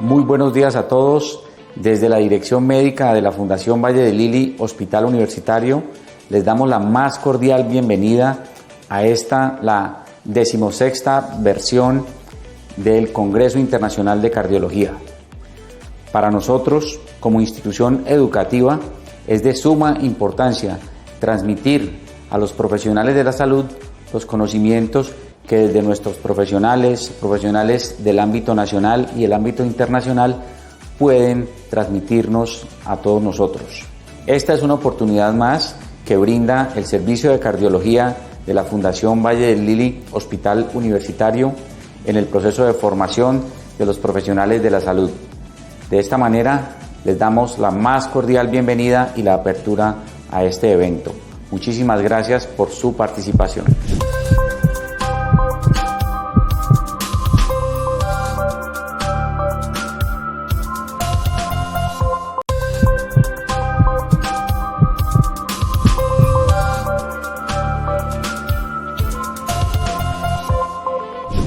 Muy buenos días a todos. Desde la Dirección Médica de la Fundación Valle de Lili Hospital Universitario, les damos la más cordial bienvenida a esta, la 16ª versión del Congreso Internacional de Cardiología. Para nosotros, como institución educativa, es de suma importancia transmitir a los profesionales de la salud los conocimientos que desde nuestros profesionales del ámbito nacional y el ámbito internacional pueden transmitirnos a todos nosotros. Esta es una oportunidad más que brinda el Servicio de Cardiología de la Fundación Valle del Lili Hospital Universitario en el proceso de formación de los profesionales de la salud. De esta manera, les damos la más cordial bienvenida y la apertura a este evento. Muchísimas gracias por su participación.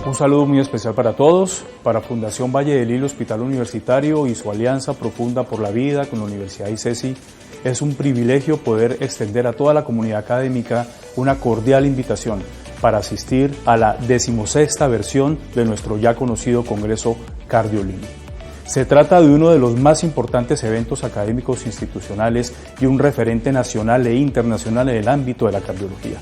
Un saludo muy especial para todos, para Fundación Valle del Lili Hospital Universitario y su alianza profunda por la vida con la Universidad ICESI. Es un privilegio poder extender a toda la comunidad académica una cordial invitación para asistir a la 16ª versión de nuestro ya conocido Congreso CardioLili. Se trata de uno de los más importantes eventos académicos institucionales y un referente nacional e internacional en el ámbito de la cardiología.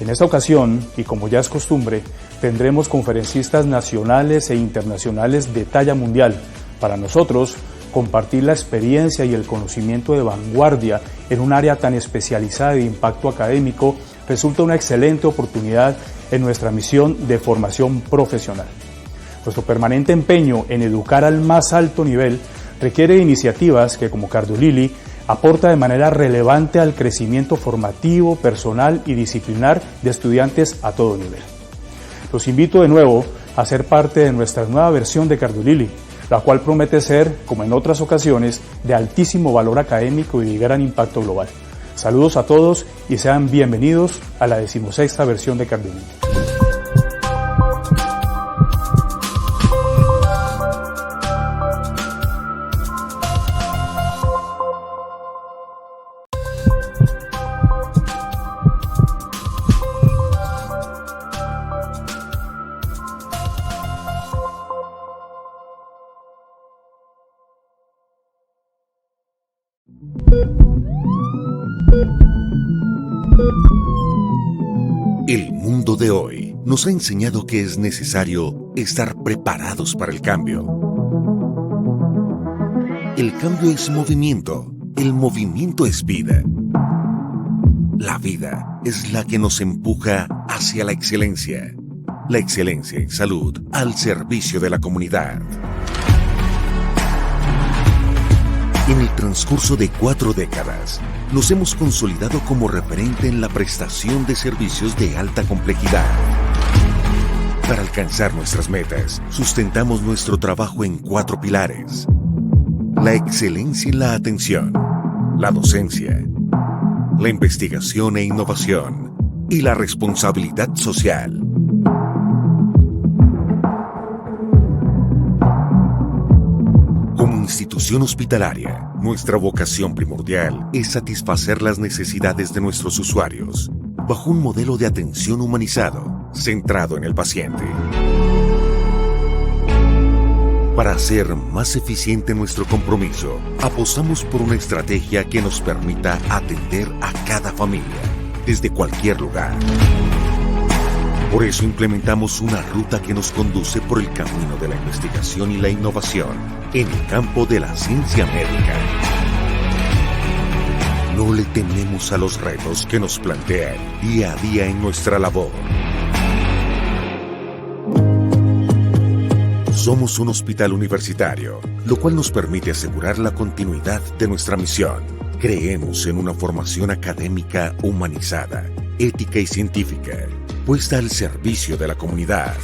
En esta ocasión, y como ya es costumbre, tendremos conferencistas nacionales e internacionales de talla mundial. Para nosotros, compartir la experiencia y el conocimiento de vanguardia en un área tan especializada de impacto académico resulta una excelente oportunidad en nuestra misión de formación profesional. Nuestro permanente empeño en educar al más alto nivel requiere iniciativas que, como CardioLili, aporta de manera relevante al crecimiento formativo, personal y disciplinar de estudiantes a todo nivel. Los invito de nuevo a ser parte de nuestra nueva versión de CardioLili, la cual promete ser, como en otras ocasiones, de altísimo valor académico y de gran impacto global. Saludos a todos y sean bienvenidos a la 16ª versión de CardioLili. El mundo de hoy nos ha enseñado que es necesario estar preparados para el cambio. El cambio es movimiento, el movimiento es vida. La vida es la que nos empuja hacia la excelencia en salud al servicio de la comunidad. En el transcurso de 4 décadas, nos hemos consolidado como referente en la prestación de servicios de alta complejidad. Para alcanzar nuestras metas, sustentamos nuestro trabajo en 4 pilares: la excelencia en la atención, la docencia, la investigación e innovación y la responsabilidad social. Como institución hospitalaria, nuestra vocación primordial es satisfacer las necesidades de nuestros usuarios bajo un modelo de atención humanizado, centrado en el paciente. Para hacer más eficiente nuestro compromiso, apostamos por una estrategia que nos permita atender a cada familia, desde cualquier lugar. Por eso implementamos una ruta que nos conduce por el camino de la investigación y la innovación en el campo de la ciencia médica. No le tememos a los retos que nos plantean día a día en nuestra labor. Somos un hospital universitario, lo cual nos permite asegurar la continuidad de nuestra misión. Creemos en una formación académica humanizada, ética y científica, puesta al servicio de la comunidad.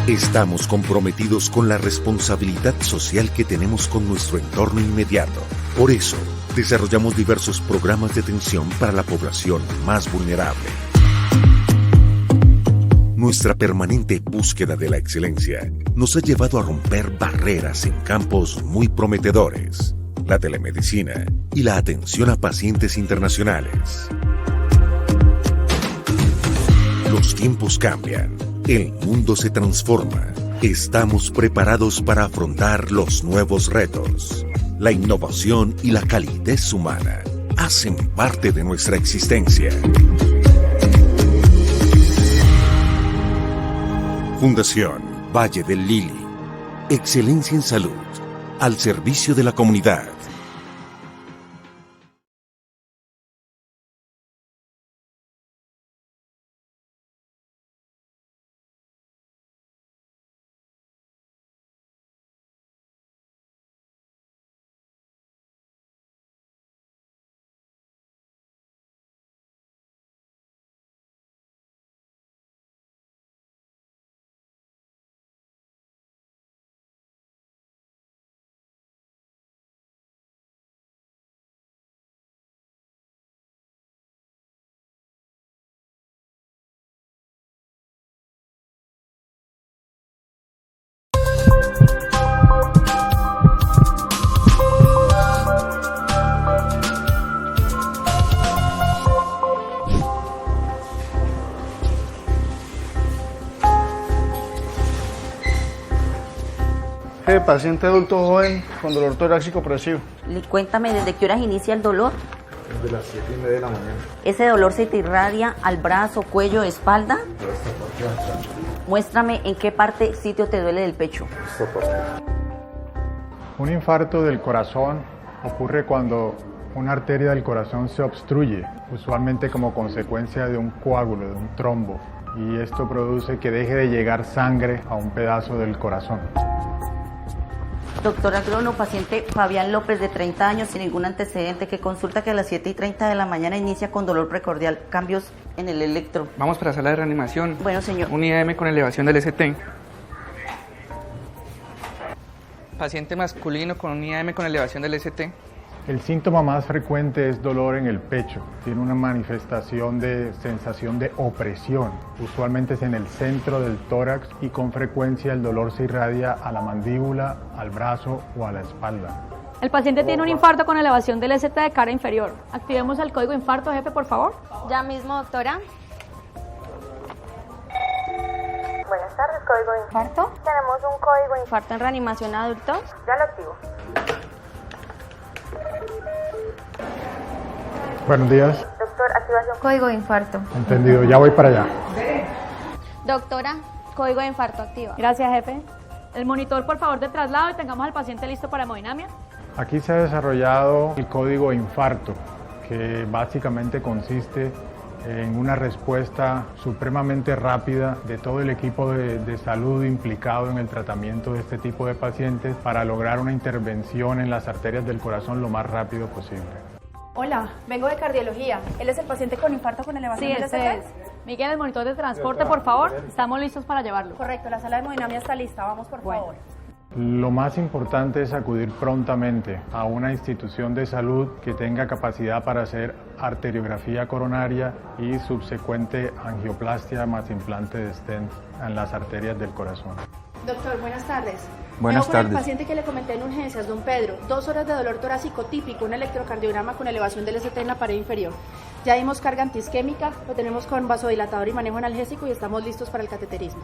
Estamos comprometidos con la responsabilidad social que tenemos con nuestro entorno inmediato. Por eso, desarrollamos diversos programas de atención para la población más vulnerable. Nuestra permanente búsqueda de la excelencia nos ha llevado a romper barreras en campos muy prometedores, la telemedicina y la atención a pacientes internacionales. Los tiempos cambian, el mundo se transforma. Estamos preparados para afrontar los nuevos retos. La innovación y la calidez humana hacen parte de nuestra existencia. Fundación Valle del Lili. Excelencia en salud, al servicio de la comunidad. Paciente adulto joven con dolor torácico progresivo. Cuéntame, ¿desde qué horas inicia el dolor? Desde las 7:30 de la mañana. ¿Ese dolor se te irradia al brazo, cuello, espalda? Muéstrame en qué sitio te duele del pecho. Un infarto del corazón ocurre cuando una arteria del corazón se obstruye, usualmente como consecuencia de un coágulo, de un trombo, y esto produce que deje de llegar sangre a un pedazo del corazón. Doctor agrónomo, paciente Fabián López, de 30 años, sin ningún antecedente, que consulta que a las 7:30 de la mañana inicia con dolor precordial, cambios en el electro. Vamos para sala de reanimación. Bueno, señor. Un IAM con elevación del ST. Paciente masculino con un IAM con elevación del ST. El síntoma más frecuente es dolor en el pecho. Tiene una manifestación de sensación de opresión. Usualmente es en el centro del tórax y con frecuencia el dolor se irradia a la mandíbula, al brazo o a la espalda. El paciente tiene un infarto con elevación del ST de cara inferior. Activemos el código infarto, jefe, por favor. Ya mismo, doctora. Buenas tardes, código de infarto. Tenemos un código de Infarto en reanimación adultos. Ya lo activo. Buenos días. Doctor, activación. Código de infarto. Entendido, ya voy para allá. Doctora, código de infarto activo. Gracias, jefe. El monitor, por favor, de traslado y tengamos al paciente listo para hemodinamia. Aquí se ha desarrollado el código infarto, que básicamente consiste en una respuesta supremamente rápida de todo el equipo de salud implicado en el tratamiento de este tipo de pacientes para lograr una intervención en las arterias del corazón lo más rápido posible. Hola, vengo de cardiología. ¿Él es el paciente con infarto con elevación del ST? Es. Miguel, el monitor de transporte, por favor. Estamos listos para llevarlo. Correcto, la sala de hemodinamia está lista. Vamos, por favor. Lo más importante es acudir prontamente a una institución de salud que tenga capacidad para hacer arteriografía coronaria y subsecuente angioplastia más implante de stent en las arterias del corazón. Doctor, buenas tardes. Buenas Vengo tardes. con el paciente que le comenté en urgencias, don Pedro. 2 horas de dolor torácico típico, un electrocardiograma con elevación del ST en la pared inferior. Ya dimos carga antiisquémica, lo tenemos con vasodilatador y manejo analgésico y estamos listos para el cateterismo.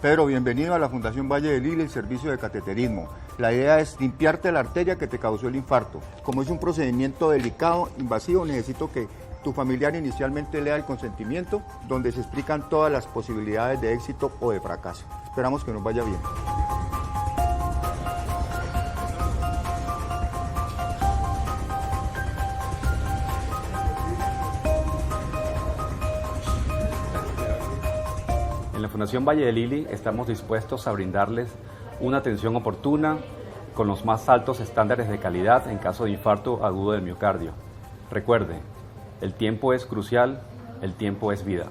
Pedro, bienvenido a la Fundación Valle del Lili, el servicio de cateterismo. La idea es limpiarte la arteria que te causó el infarto. Como es un procedimiento delicado, invasivo, necesito que tu familiar inicialmente lea el consentimiento, donde se explican todas las posibilidades de éxito o de fracaso. Esperamos que nos vaya bien. En la Fundación Valle del Lili estamos dispuestos a brindarles una atención oportuna con los más altos estándares de calidad en caso de infarto agudo del miocardio. Recuerde, el tiempo es crucial, el tiempo es vida.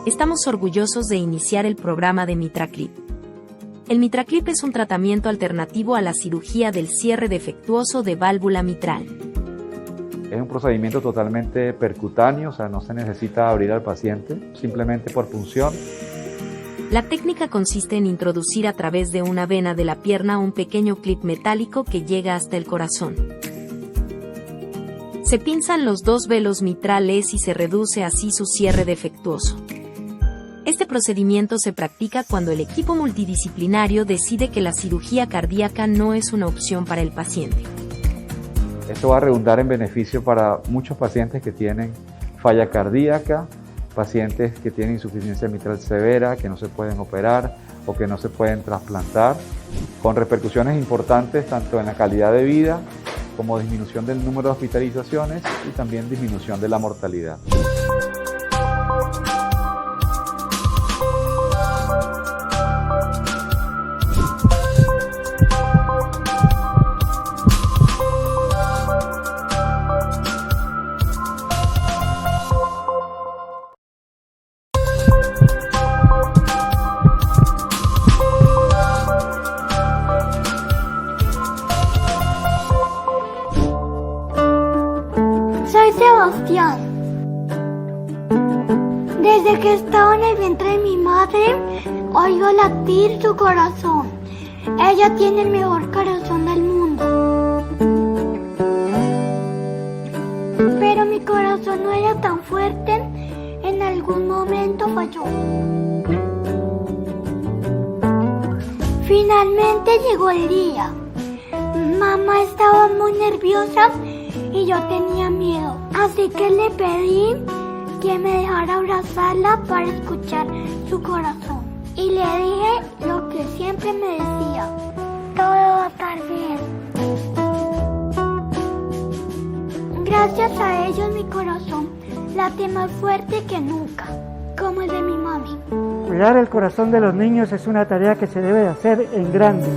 estamos orgullosos de iniciar el programa de MitraClip. El MitraClip es un tratamiento alternativo a la cirugía del cierre defectuoso de válvula mitral. Es un procedimiento totalmente percutáneo, o sea, no se necesita abrir al paciente, simplemente por punción. La técnica consiste en introducir a través de una vena de la pierna un pequeño clip metálico que llega hasta el corazón. Se pinzan los dos velos mitrales y se reduce así su cierre defectuoso. Este procedimiento se practica cuando el equipo multidisciplinario decide que la cirugía cardíaca no es una opción para el paciente. Esto va a redundar en beneficio para muchos pacientes que tienen falla cardíaca, pacientes que tienen insuficiencia mitral severa, que no se pueden operar o que no se pueden trasplantar, con repercusiones importantes tanto en la calidad de vida como disminución del número de hospitalizaciones y también disminución de la mortalidad. Soy Sebastián. Desde que estaba en el vientre de mi madre, oigo latir su corazón. Ella tiene el mejor corazón del mundo. Pero mi corazón no era tan fuerte, en algún momento falló. Finalmente llegó el día. Mamá estaba muy nerviosa y yo tenía miedo, así que le pedí que me dejara abrazarla para escuchar su corazón. Y le dije lo que siempre me decía: todo va a estar bien. Gracias a ellos mi corazón late más fuerte que nunca, como el de mi mami. Cuidar el corazón de los niños es una tarea que se debe hacer en grande.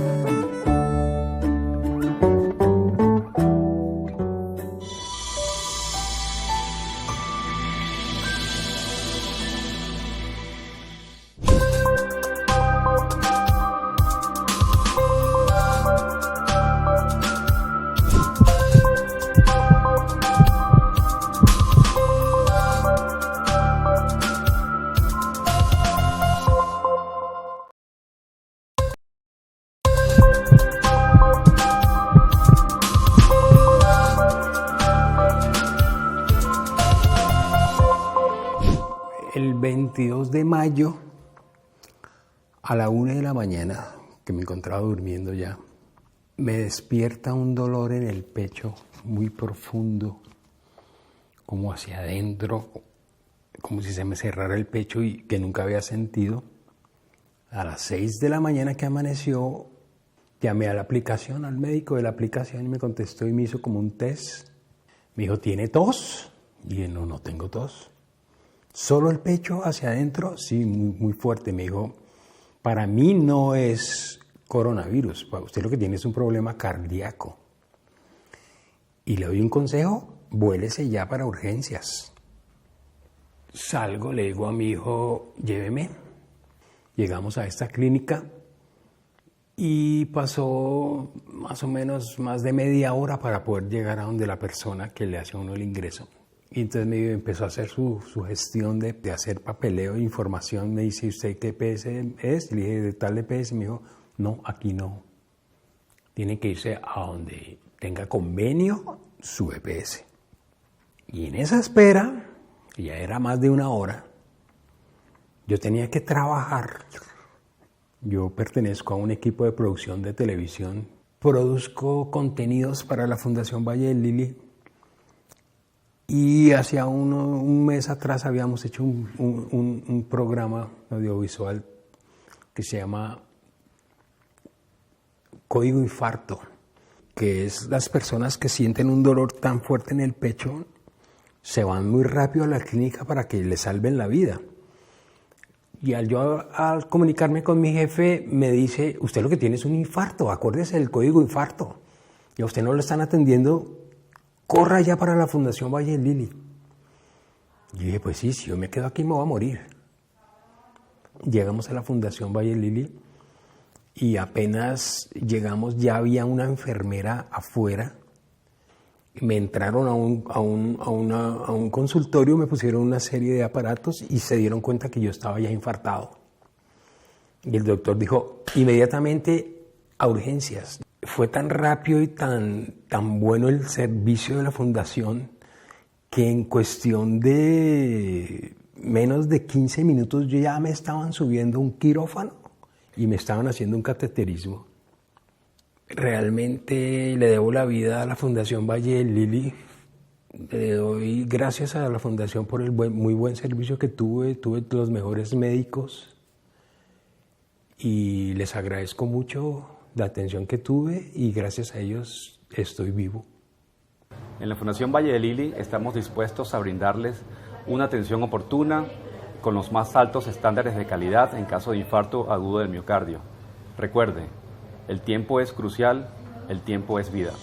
El 22 de mayo, a la 1 de la mañana, que me encontraba durmiendo ya, me despierta un dolor en el pecho muy profundo, como hacia adentro, como si se me cerrara el pecho y que nunca había sentido. A las 6 de la mañana que amaneció, llamé a la aplicación, al médico de la aplicación, y me contestó y me hizo como un test. Me dijo: ¿tiene tos? Y dije: no tengo tos. ¿Solo el pecho hacia adentro? Sí, muy fuerte. Me dijo: para mí no es coronavirus, para usted lo que tiene es un problema cardíaco. Y le doy un consejo: vuélese ya para urgencias. Salgo, le digo a mi hijo: lléveme. Llegamos a esta clínica y pasó más o menos más de media hora para poder llegar a donde la persona que le hace a uno el ingreso. Y entonces me empezó a hacer su gestión de hacer papeleo de información. Me dice: ¿usted qué EPS es? Le dije: de tal EPS. Me dijo: no, aquí no. Tiene que irse a donde tenga convenio su EPS. Y en esa espera, que ya era más de una hora, yo tenía que trabajar. Yo pertenezco a un equipo de producción de televisión. Produzco contenidos para la Fundación Valle del Lili. Y hacia un mes atrás habíamos hecho un programa audiovisual que se llama Código Infarto, que es las personas que sienten un dolor tan fuerte en el pecho, se van muy rápido a la clínica para que les salven la vida. Y al comunicarme con mi jefe, me dice: usted lo que tiene es un infarto, acuérdese del código infarto. Y a usted no lo están atendiendo, corra ya para la Fundación Valle del Lili. Y dije: pues sí, si yo me quedo aquí me voy a morir. llegamos a la Fundación Valle Lili y apenas llegamos ya había una enfermera afuera. Me entraron a un consultorio, me pusieron una serie de aparatos y se dieron cuenta que yo estaba ya infartado. Y el doctor dijo, inmediatamente a urgencias. Fue tan rápido y tan bueno el servicio de la fundación que en cuestión de menos de 15 minutos yo ya me estaban subiendo un quirófano y me estaban haciendo un cateterismo. Realmente le debo la vida a la Fundación Valle Lili. Le doy gracias a la fundación por el muy buen servicio que tuve los mejores médicos y les agradezco mucho la atención que tuve y gracias a ellos estoy vivo. En la Fundación Valle de Lili estamos dispuestos a brindarles una atención oportuna con los más altos estándares de calidad en caso de infarto agudo del miocardio. Recuerde, el tiempo es crucial, el tiempo es vida.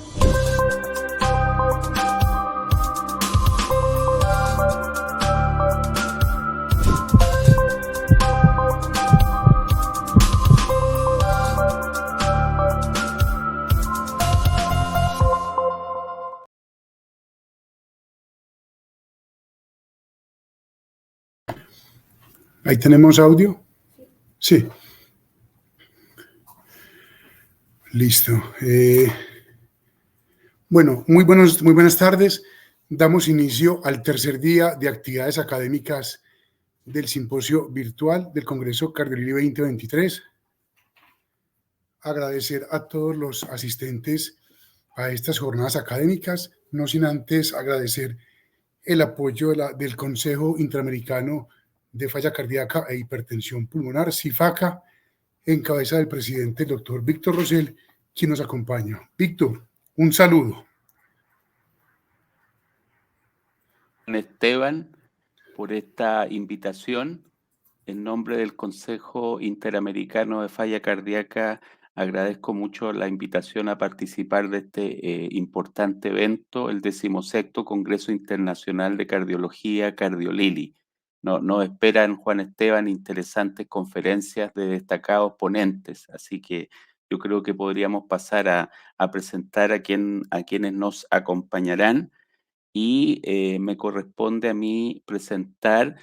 Ahí tenemos audio. Sí. Listo. Bueno, muy buenas tardes. Damos inicio al tercer día de actividades académicas del simposio virtual del Congreso Cardiolili 2023. Agradecer a todos los asistentes a estas jornadas académicas, no sin antes agradecer el apoyo del Consejo Interamericano de Falla Cardíaca e Hipertensión Pulmonar, CIFACA, en cabeza del presidente, el doctor Víctor Rosell, quien nos acompaña. Víctor, un saludo. Esteban, por esta invitación. En nombre del Consejo Interamericano de Falla Cardíaca, agradezco mucho la invitación a participar de este importante evento, el 16º Congreso Internacional de Cardiología Cardiolili. Nos esperan, Juan Esteban, interesantes conferencias de destacados ponentes, así que yo creo que podríamos pasar a presentar a quienes nos acompañarán y me corresponde a mí presentar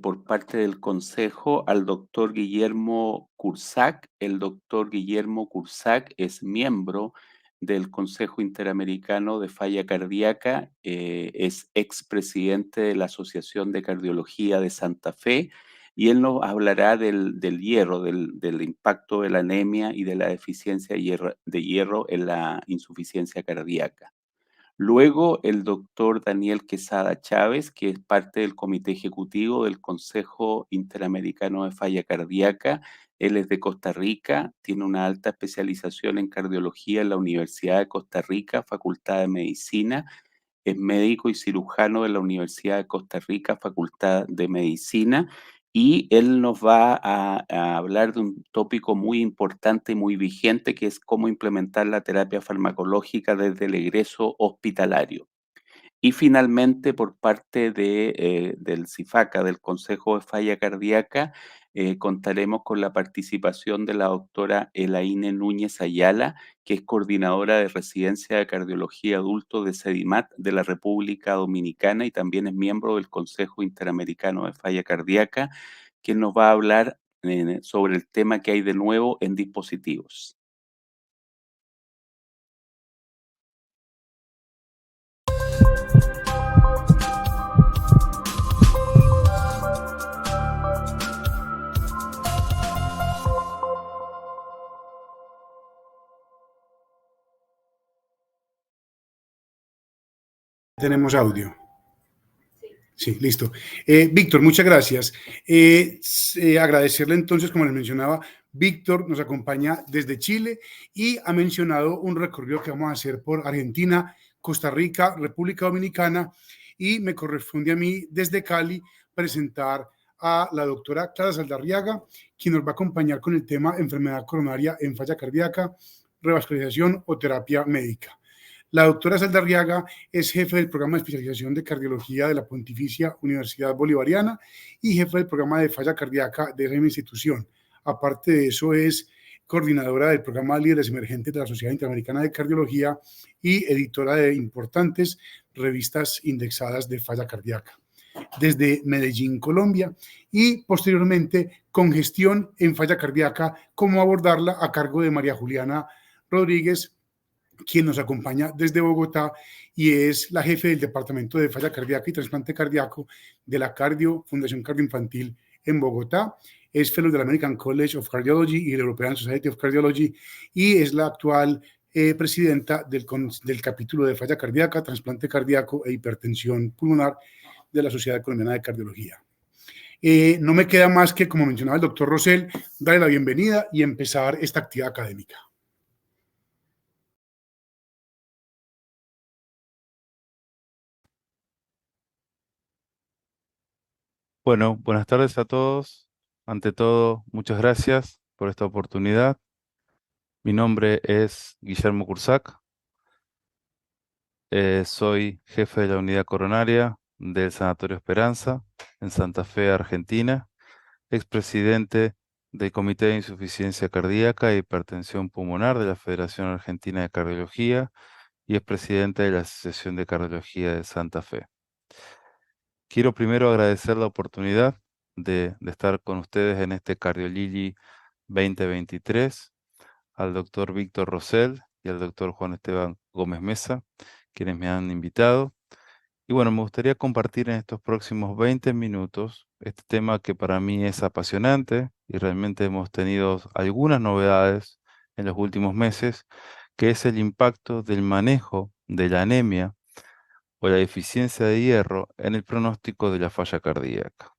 por parte del Consejo al doctor Guillermo Cursac. El doctor Guillermo Cursac es miembro del Consejo Interamericano de Falla Cardíaca, es expresidente de la Asociación de Cardiología de Santa Fe y él nos hablará del hierro, del impacto de la anemia y de la deficiencia de hierro en la insuficiencia cardíaca. Luego, el doctor Daniel Quesada Chávez, que es parte del Comité Ejecutivo del Consejo Interamericano de Falla Cardíaca. Él es de Costa Rica, tiene una alta especialización en cardiología en la Universidad de Costa Rica, Facultad de Medicina. Es médico y cirujano de la Universidad de Costa Rica, Facultad de Medicina. Y él nos va a hablar de un tópico muy importante y muy vigente, que es cómo implementar la terapia farmacológica desde el egreso hospitalario. Y finalmente, por parte del CIFACA, del Consejo de Falla Cardíaca, contaremos con la participación de la doctora Elaine Núñez Ayala, que es coordinadora de residencia de cardiología adulto de CEDIMAT de la República Dominicana y también es miembro del Consejo Interamericano de Falla Cardíaca, quien nos va a hablar sobre el tema que hay de nuevo en dispositivos. Tenemos audio. Sí, listo. Víctor, muchas gracias. Agradecerle entonces, como les mencionaba, Víctor nos acompaña desde Chile y ha mencionado un recorrido que vamos a hacer por Argentina, Costa Rica, República Dominicana y me corresponde a mí desde Cali presentar a la doctora Clara Saldarriaga, quien nos va a acompañar con el tema enfermedad coronaria en falla cardíaca, revascularización o terapia médica. La doctora Saldarriaga es jefe del programa de especialización de cardiología de la Pontificia Universidad Bolivariana y jefe del programa de falla cardíaca de esa misma institución. Aparte de eso, es coordinadora del programa Líderes Emergentes de la Sociedad Interamericana de Cardiología y editora de importantes revistas indexadas de falla cardíaca. Desde Medellín, Colombia, y posteriormente con gestión en falla cardíaca, cómo abordarla, a cargo de María Juliana Rodríguez, quien nos acompaña desde Bogotá y es la jefe del Departamento de Falla Cardíaca y Trasplante Cardíaco de la Fundación Cardioinfantil en Bogotá. Es fellow del American College of Cardiology y la European Society of Cardiology y es la actual presidenta del capítulo de falla cardíaca, trasplante cardíaco e hipertensión pulmonar de la Sociedad Colombiana de Cardiología. No me queda más que, como mencionaba el doctor Rosell, darle la bienvenida y empezar esta actividad académica. Bueno, buenas tardes a todos. Ante todo, muchas gracias por esta oportunidad. Mi nombre es Guillermo Cursac. Soy jefe de la unidad coronaria del Sanatorio Esperanza en Santa Fe, Argentina, expresidente del Comité de Insuficiencia Cardíaca e Hipertensión Pulmonar de la Federación Argentina de Cardiología y expresidente de la Asociación de Cardiología de Santa Fe. Quiero primero agradecer la oportunidad de estar con ustedes en este CardioLily 2023, al doctor Víctor Rosell y al doctor Juan Esteban Gómez Mesa, quienes me han invitado. Y bueno, me gustaría compartir en estos próximos 20 minutos este tema que para mí es apasionante y realmente hemos tenido algunas novedades en los últimos meses, que es el impacto del manejo de la anemia o la deficiencia de hierro en el pronóstico de la falla cardíaca.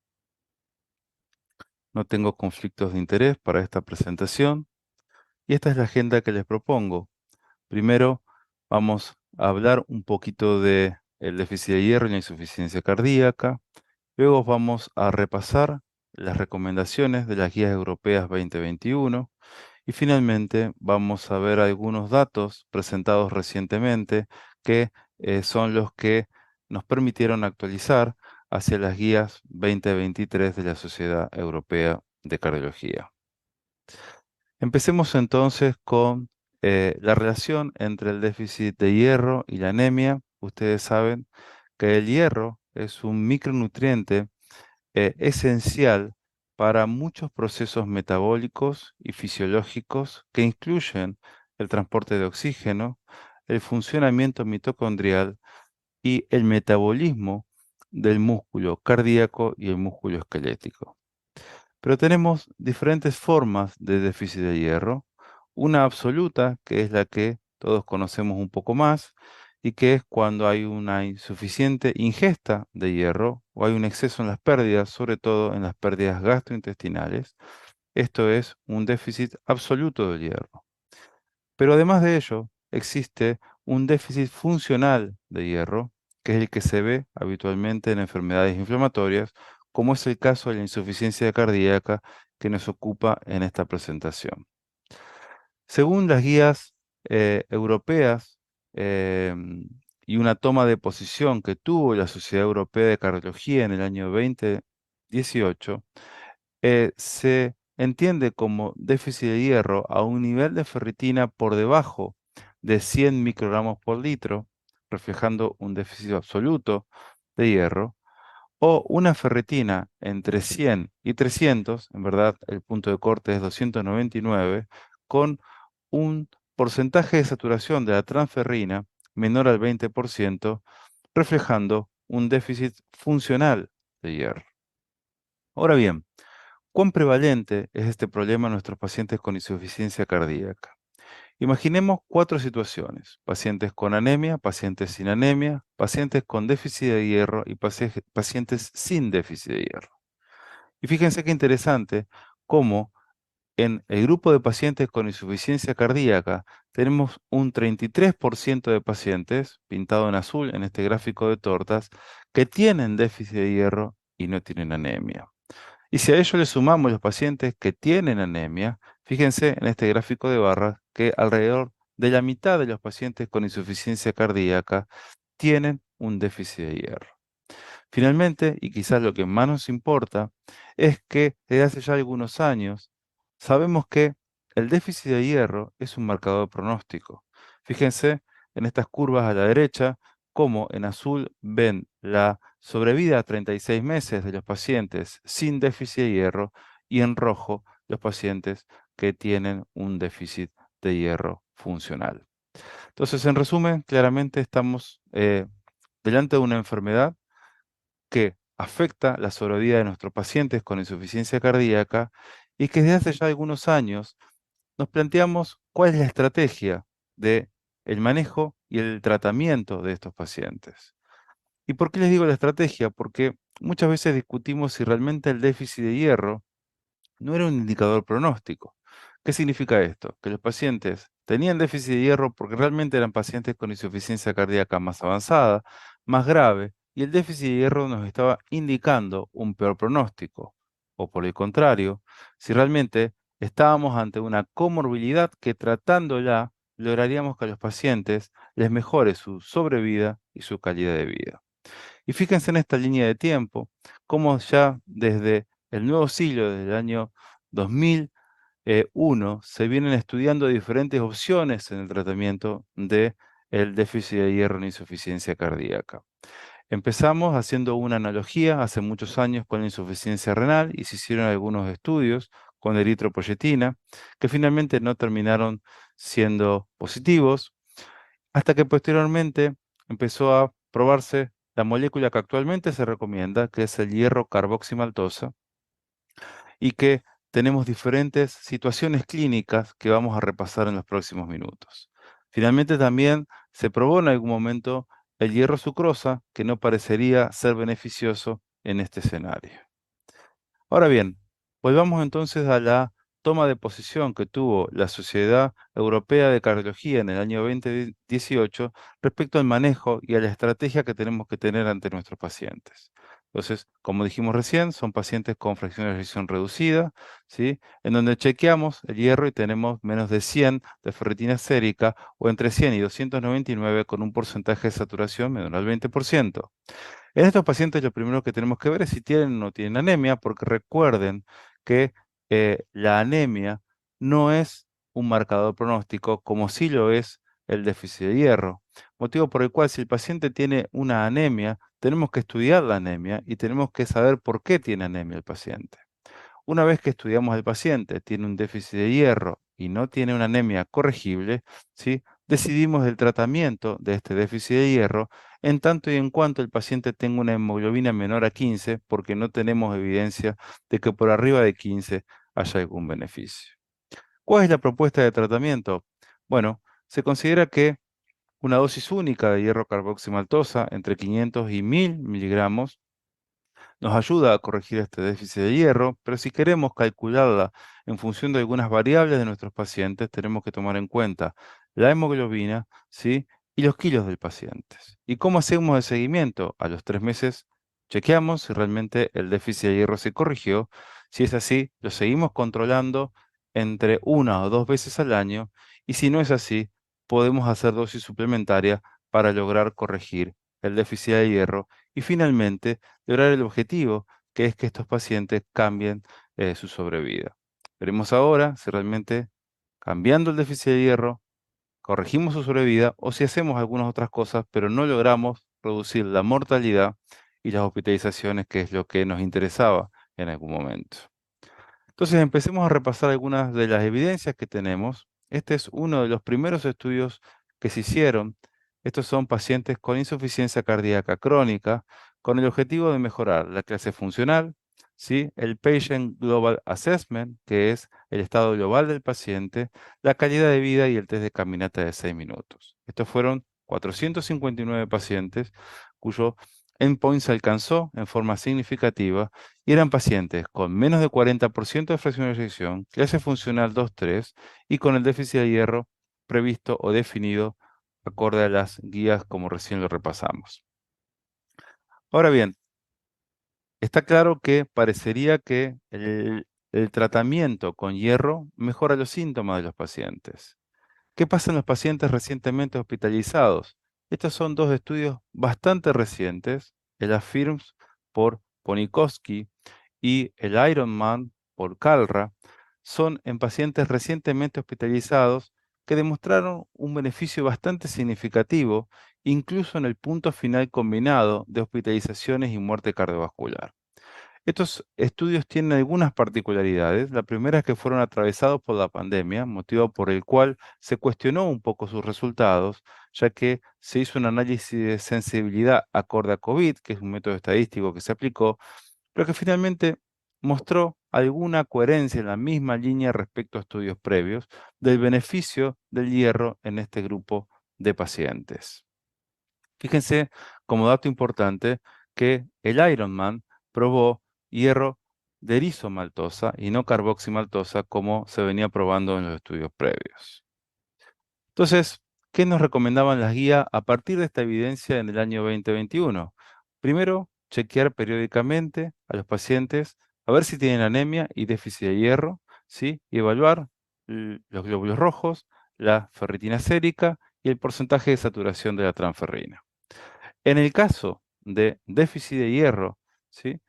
No tengo conflictos de interés para esta presentación y esta es la agenda que les propongo. Primero vamos a hablar un poquito del déficit de hierro y la insuficiencia cardíaca. Luego vamos a repasar las recomendaciones de las guías europeas 2021 y finalmente vamos a ver algunos datos presentados recientemente que son los que nos permitieron actualizar hacia las guías 2023 de la Sociedad Europea de Cardiología. Empecemos entonces con la relación entre el déficit de hierro y la anemia. Ustedes saben que el hierro es un micronutriente esencial para muchos procesos metabólicos y fisiológicos que incluyen el transporte de oxígeno, el funcionamiento mitocondrial y el metabolismo del músculo cardíaco y el músculo esquelético. Pero tenemos diferentes formas de déficit de hierro. Una absoluta, que es la que todos conocemos un poco más, y que es cuando hay una insuficiente ingesta de hierro o hay un exceso en las pérdidas, sobre todo en las pérdidas gastrointestinales. Esto es un déficit absoluto del hierro. Pero además de ello, existe un déficit funcional de hierro, que es el que se ve habitualmente en enfermedades inflamatorias, como es el caso de la insuficiencia cardíaca que nos ocupa en esta presentación. Según las guías europeas y una toma de posición que tuvo la Sociedad Europea de Cardiología en el año 2018, se entiende como déficit de hierro a un nivel de ferritina por debajo de 100 microgramos por litro, reflejando un déficit absoluto de hierro, o una ferritina entre 100 y 300, en verdad el punto de corte es 299, con un porcentaje de saturación de la transferrina menor al 20%, reflejando un déficit funcional de hierro. Ahora bien, ¿cuán prevalente es este problema en nuestros pacientes con insuficiencia cardíaca? Imaginemos 4 situaciones: pacientes con anemia, pacientes sin anemia, pacientes con déficit de hierro y pacientes sin déficit de hierro. Y fíjense qué interesante cómo en el grupo de pacientes con insuficiencia cardíaca tenemos un 33% de pacientes, pintado en azul en este gráfico de tortas, que tienen déficit de hierro y no tienen anemia. Y si a ello le sumamos los pacientes que tienen anemia, fíjense en este gráfico de barras que alrededor de la mitad de los pacientes con insuficiencia cardíaca tienen un déficit de hierro. Finalmente, y quizás lo que más nos importa, es que desde hace ya algunos años sabemos que el déficit de hierro es un marcador pronóstico. Fíjense en estas curvas a la derecha, cómo en azul ven la sobrevida a 36 meses de los pacientes sin déficit de hierro y en rojo los pacientes que tienen un déficit de hierro funcional. Entonces, en resumen, claramente estamos delante de una enfermedad que afecta la sobrevida de nuestros pacientes con insuficiencia cardíaca y que desde hace ya algunos años nos planteamos cuál es la estrategia de el manejo y el tratamiento de estos pacientes. ¿Y por qué les digo la estrategia? Porque muchas veces discutimos si realmente el déficit de hierro no era un indicador pronóstico. ¿Qué significa esto? Que los pacientes tenían déficit de hierro porque realmente eran pacientes con insuficiencia cardíaca más avanzada, más grave, y el déficit de hierro nos estaba indicando un peor pronóstico. O por el contrario, si realmente estábamos ante una comorbilidad que tratándola lograríamos que a los pacientes les mejore su sobrevida y su calidad de vida. Y fíjense en esta línea de tiempo, cómo ya desde el nuevo siglo, desde el año 2001, se vienen estudiando diferentes opciones en el tratamiento del déficit de hierro en insuficiencia cardíaca. Empezamos haciendo una analogía hace muchos años con la insuficiencia renal y se hicieron algunos estudios con eritropoyetina que finalmente no terminaron siendo positivos, hasta que posteriormente empezó a probarse la molécula que actualmente se recomienda, que es el hierro carboximaltosa, y que tenemos diferentes situaciones clínicas que vamos a repasar en los próximos minutos. Finalmente también se probó en algún momento el hierro sucrosa, que no parecería ser beneficioso en este escenario. Ahora bien, volvamos entonces a la toma de posición que tuvo la Sociedad Europea de Cardiología en el año 2018 respecto al manejo y a la estrategia que tenemos que tener ante nuestros pacientes. Entonces, como dijimos recién, son pacientes con fracción de ejecución reducida, ¿sí? En donde chequeamos el hierro y tenemos menos de 100 de ferritina sérica o entre 100 y 299 con un porcentaje de saturación menor al 20%. En estos pacientes lo primero que tenemos que ver es si tienen o no tienen anemia, porque recuerden que la anemia no es un marcador pronóstico como sí lo es el déficit de hierro. Motivo por el cual si el paciente tiene una anemia, tenemos que estudiar la anemia y tenemos que saber por qué tiene anemia el paciente. Una vez que estudiamos al paciente, tiene un déficit de hierro y no tiene una anemia corregible, ¿sí? Decidimos el tratamiento de este déficit de hierro en tanto y en cuanto el paciente tenga una hemoglobina menor a 15, porque no tenemos evidencia de que por arriba de 15 haya algún beneficio. ¿Cuál es la propuesta de tratamiento? Bueno, se considera que una dosis única de hierro carboximaltosa entre 500 y 1000 miligramos nos ayuda a corregir este déficit de hierro, pero si queremos calcularla en función de algunas variables de nuestros pacientes, tenemos que tomar en cuenta la hemoglobina, ¿sí? Y los kilos del paciente. ¿Y cómo hacemos el seguimiento? A los 3 meses chequeamos si realmente el déficit de hierro se corrigió. Si es así, lo seguimos controlando entre 1 o 2 veces al año, y si no es así, podemos hacer dosis suplementaria para lograr corregir el déficit de hierro y finalmente lograr el objetivo, que es que estos pacientes cambien su sobrevida. Veremos ahora si realmente cambiando el déficit de hierro corregimos su sobrevida o si hacemos algunas otras cosas, pero no logramos reducir la mortalidad y las hospitalizaciones, que es lo que nos interesaba en algún momento. Entonces empecemos a repasar algunas de las evidencias que tenemos. Este es uno de los primeros estudios que se hicieron. Estos son pacientes con insuficiencia cardíaca crónica con el objetivo de mejorar la clase funcional, ¿sí? El Patient Global Assessment, que es el estado global del paciente, la calidad de vida y el test de caminata de 6 minutos. Estos fueron 459 pacientes cuyo endpoint se alcanzó en forma significativa y eran pacientes con menos de 40% de fracción de eyección, clase funcional 2-3 y con el déficit de hierro previsto o definido acorde a las guías como recién lo repasamos. Ahora bien, está claro que parecería que el tratamiento con hierro mejora los síntomas de los pacientes. ¿Qué pasa en los pacientes recientemente hospitalizados? Estos son dos estudios bastante recientes, el AFIRMS por Ponikowski y el Ironman por Calra, son en pacientes recientemente hospitalizados que demostraron un beneficio bastante significativo, incluso en el punto final combinado de hospitalizaciones y muerte cardiovascular. Estos estudios tienen algunas particularidades. La primera es que fueron atravesados por la pandemia, motivo por el cual se cuestionó un poco sus resultados, ya que se hizo un análisis de sensibilidad acorde a COVID, que es un método estadístico que se aplicó, pero que finalmente mostró alguna coherencia en la misma línea respecto a estudios previos del beneficio del hierro en este grupo de pacientes. Fíjense, como dato importante, que el Ironman probó hierro de erizomaltosa y no carboximaltosa como se venía probando en los estudios previos. Entonces, ¿qué nos recomendaban las guías a partir de esta evidencia en el año 2021? Primero, chequear periódicamente a los pacientes a ver si tienen anemia y déficit de hierro, ¿sí? Y evaluar los glóbulos rojos, la ferritina sérica y el porcentaje de saturación de la transferrina. En el caso de déficit de hierro, ¿sí?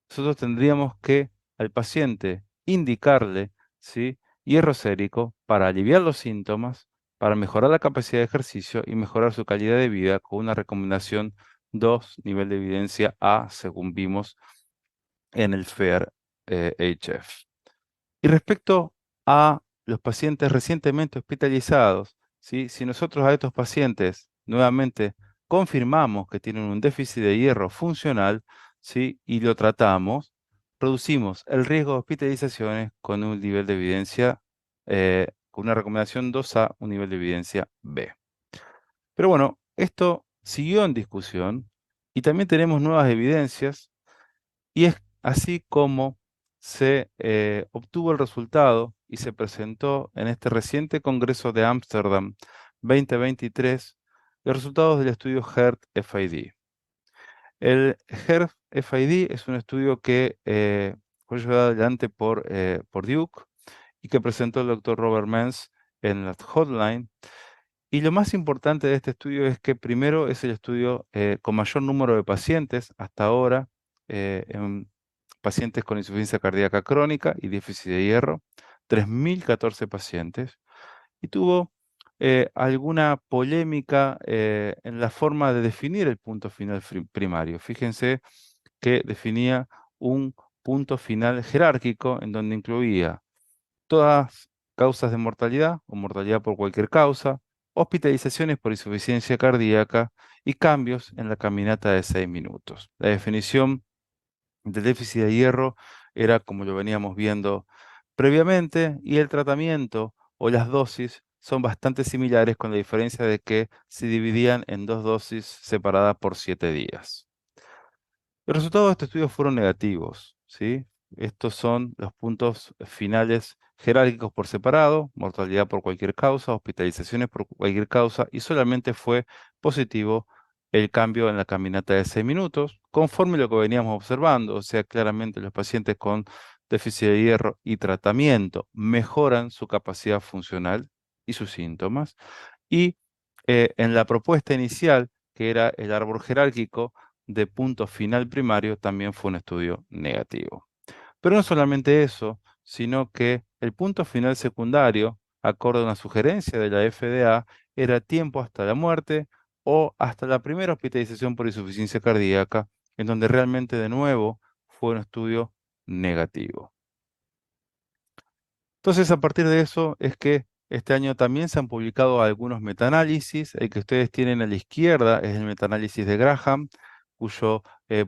Nosotros tendríamos que al paciente indicarle, ¿sí?, hierro sérico para aliviar los síntomas, para mejorar la capacidad de ejercicio y mejorar su calidad de vida con una recomendación 2, nivel de evidencia A, según vimos en el FAIR-HF. Y respecto a los pacientes recientemente hospitalizados, ¿sí?, si nosotros a estos pacientes nuevamente confirmamos que tienen un déficit de hierro funcional, ¿sí?, y lo tratamos, reducimos el riesgo de hospitalizaciones con un nivel de evidencia, con una recomendación 2A, un nivel de evidencia B. Pero bueno, esto siguió en discusión y también tenemos nuevas evidencias y es así como se obtuvo el resultado y se presentó en este reciente Congreso de Ámsterdam 2023 los resultados del estudio HEART-FID. El HEART-FID es un estudio que fue llevado adelante por Duke y que presentó el doctor Robert Menz en la Hotline. Y lo más importante de este estudio es que primero es el estudio con mayor número de pacientes hasta ahora, en pacientes con insuficiencia cardíaca crónica y déficit de hierro, 3.014 pacientes, y tuvo alguna polémica en la forma de definir el punto final primario. Fíjense que definía un punto final jerárquico en donde incluía todas causas de mortalidad o mortalidad por cualquier causa, hospitalizaciones por insuficiencia cardíaca y cambios en la caminata de 6 minutos. La definición del déficit de hierro era como lo veníamos viendo previamente y el tratamiento o las dosis son bastante similares con la diferencia de que se dividían en 2 dosis separadas por 7 días. Los resultados de este estudio fueron negativos, ¿sí? Estos son los puntos finales jerárquicos por separado, mortalidad por cualquier causa, hospitalizaciones por cualquier causa, y solamente fue positivo el cambio en la caminata de 6 minutos, conforme lo que veníamos observando, o sea, claramente los pacientes con déficit de hierro y tratamiento mejoran su capacidad funcional y sus síntomas, y en la propuesta inicial, que era el árbol jerárquico de punto final primario, también fue un estudio negativo. Pero no solamente eso, sino que el punto final secundario, acorde a una sugerencia de la FDA, era tiempo hasta la muerte o hasta la primera hospitalización por insuficiencia cardíaca, en donde realmente de nuevo fue un estudio negativo. Entonces, a partir de eso es que este año también se han publicado algunos metaanálisis. El que ustedes tienen a la izquierda es el metaanálisis de Graham, cuyo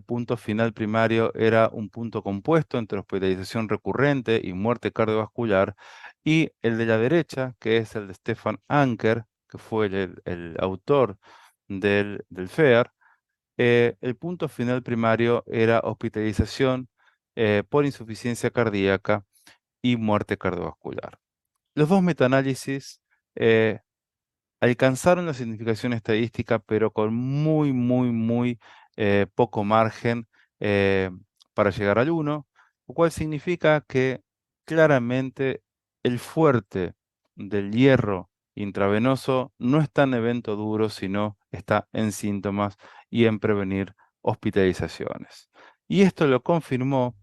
punto final primario era un punto compuesto entre hospitalización recurrente y muerte cardiovascular, y el de la derecha, que es el de Stefan Anker, que fue el autor del FAIR, el punto final primario era hospitalización por insuficiencia cardíaca y muerte cardiovascular. Los dos metaanálisis alcanzaron la significación estadística, pero con muy poco margen para llegar al 1, lo cual significa que claramente el fuerte del hierro intravenoso no está en evento duro, sino está en síntomas y en prevenir hospitalizaciones. Y esto lo confirmó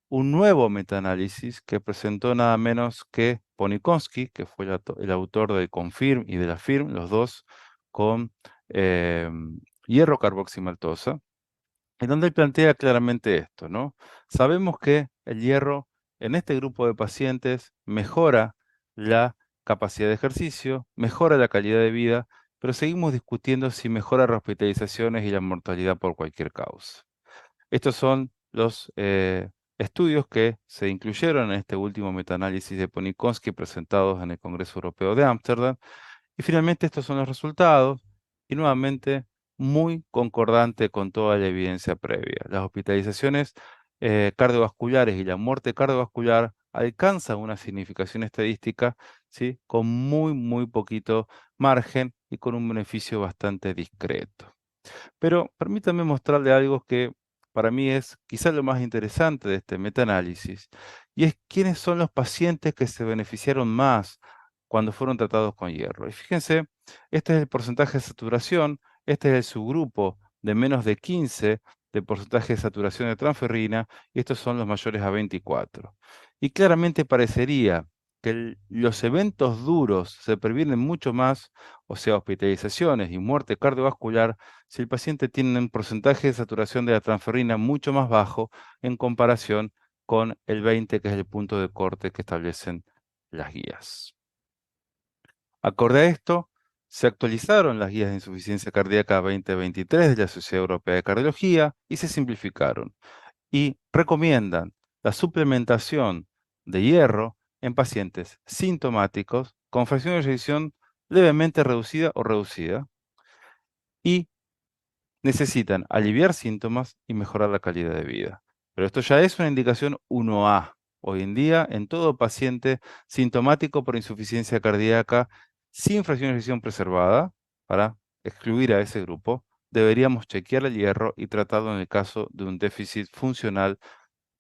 un nuevo metaanálisis que presentó nada menos que Ponitkowski, que fue el autor del CONFIRM y de la FIRM, los dos con hierro carboximaltosa, en donde él plantea claramente esto, ¿no? Sabemos que el hierro en este grupo de pacientes mejora la capacidad de ejercicio, mejora la calidad de vida, pero seguimos discutiendo si mejora las hospitalizaciones y la mortalidad por cualquier causa. Estos son los estudios que se incluyeron en este último metaanálisis de Ponitkowski presentados en el Congreso Europeo de Ámsterdam. Y finalmente estos son los resultados, y nuevamente muy concordante con toda la evidencia previa. Las hospitalizaciones cardiovasculares y la muerte cardiovascular alcanzan una significación estadística, ¿sí?, con muy poquito margen y con un beneficio bastante discreto. Pero permítanme mostrarle algo que para mí es quizás lo más interesante de este metaanálisis, y es quiénes son los pacientes que se beneficiaron más cuando fueron tratados con hierro. Y fíjense, este es el porcentaje de saturación, este es el subgrupo de menos de 15 de porcentaje de saturación de transferrina, y estos son los mayores a 24. Y claramente parecería que los eventos duros se previenen mucho más, o sea, hospitalizaciones y muerte cardiovascular, si el paciente tiene un porcentaje de saturación de la transferrina mucho más bajo en comparación con el 20, que es el punto de corte que establecen las guías. Acorde a esto, se actualizaron las guías de insuficiencia cardíaca 2023 de la Sociedad Europea de Cardiología y se simplificaron. Y recomiendan la suplementación de hierro en pacientes sintomáticos con fracción de eyección levemente reducida o reducida y necesitan aliviar síntomas y mejorar la calidad de vida. Pero esto ya es una indicación 1A. Hoy en día, en todo paciente sintomático por insuficiencia cardíaca sin fracción de eyección preservada, para excluir a ese grupo, deberíamos chequear el hierro y tratarlo en el caso de un déficit funcional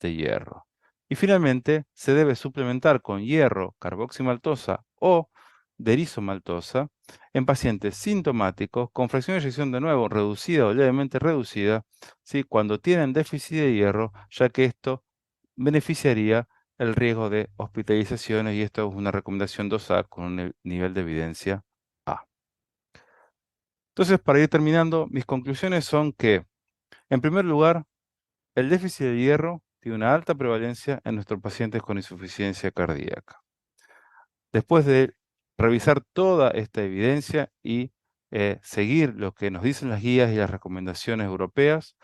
de hierro. Y finalmente, se debe suplementar con hierro, carboximaltosa o derisomaltosa en pacientes sintomáticos con fracción de eyección de nuevo reducida o levemente reducida, ¿sí?, cuando tienen déficit de hierro, ya que esto beneficiaría el riesgo de hospitalizaciones, y esto es una recomendación 2A con un nivel de evidencia A. Entonces, para ir terminando, mis conclusiones son que, en primer lugar, el déficit de hierro tiene una alta prevalencia en nuestros pacientes con insuficiencia cardíaca. Después de revisar toda esta evidencia y seguir lo que nos dicen las guías y las recomendaciones europeas,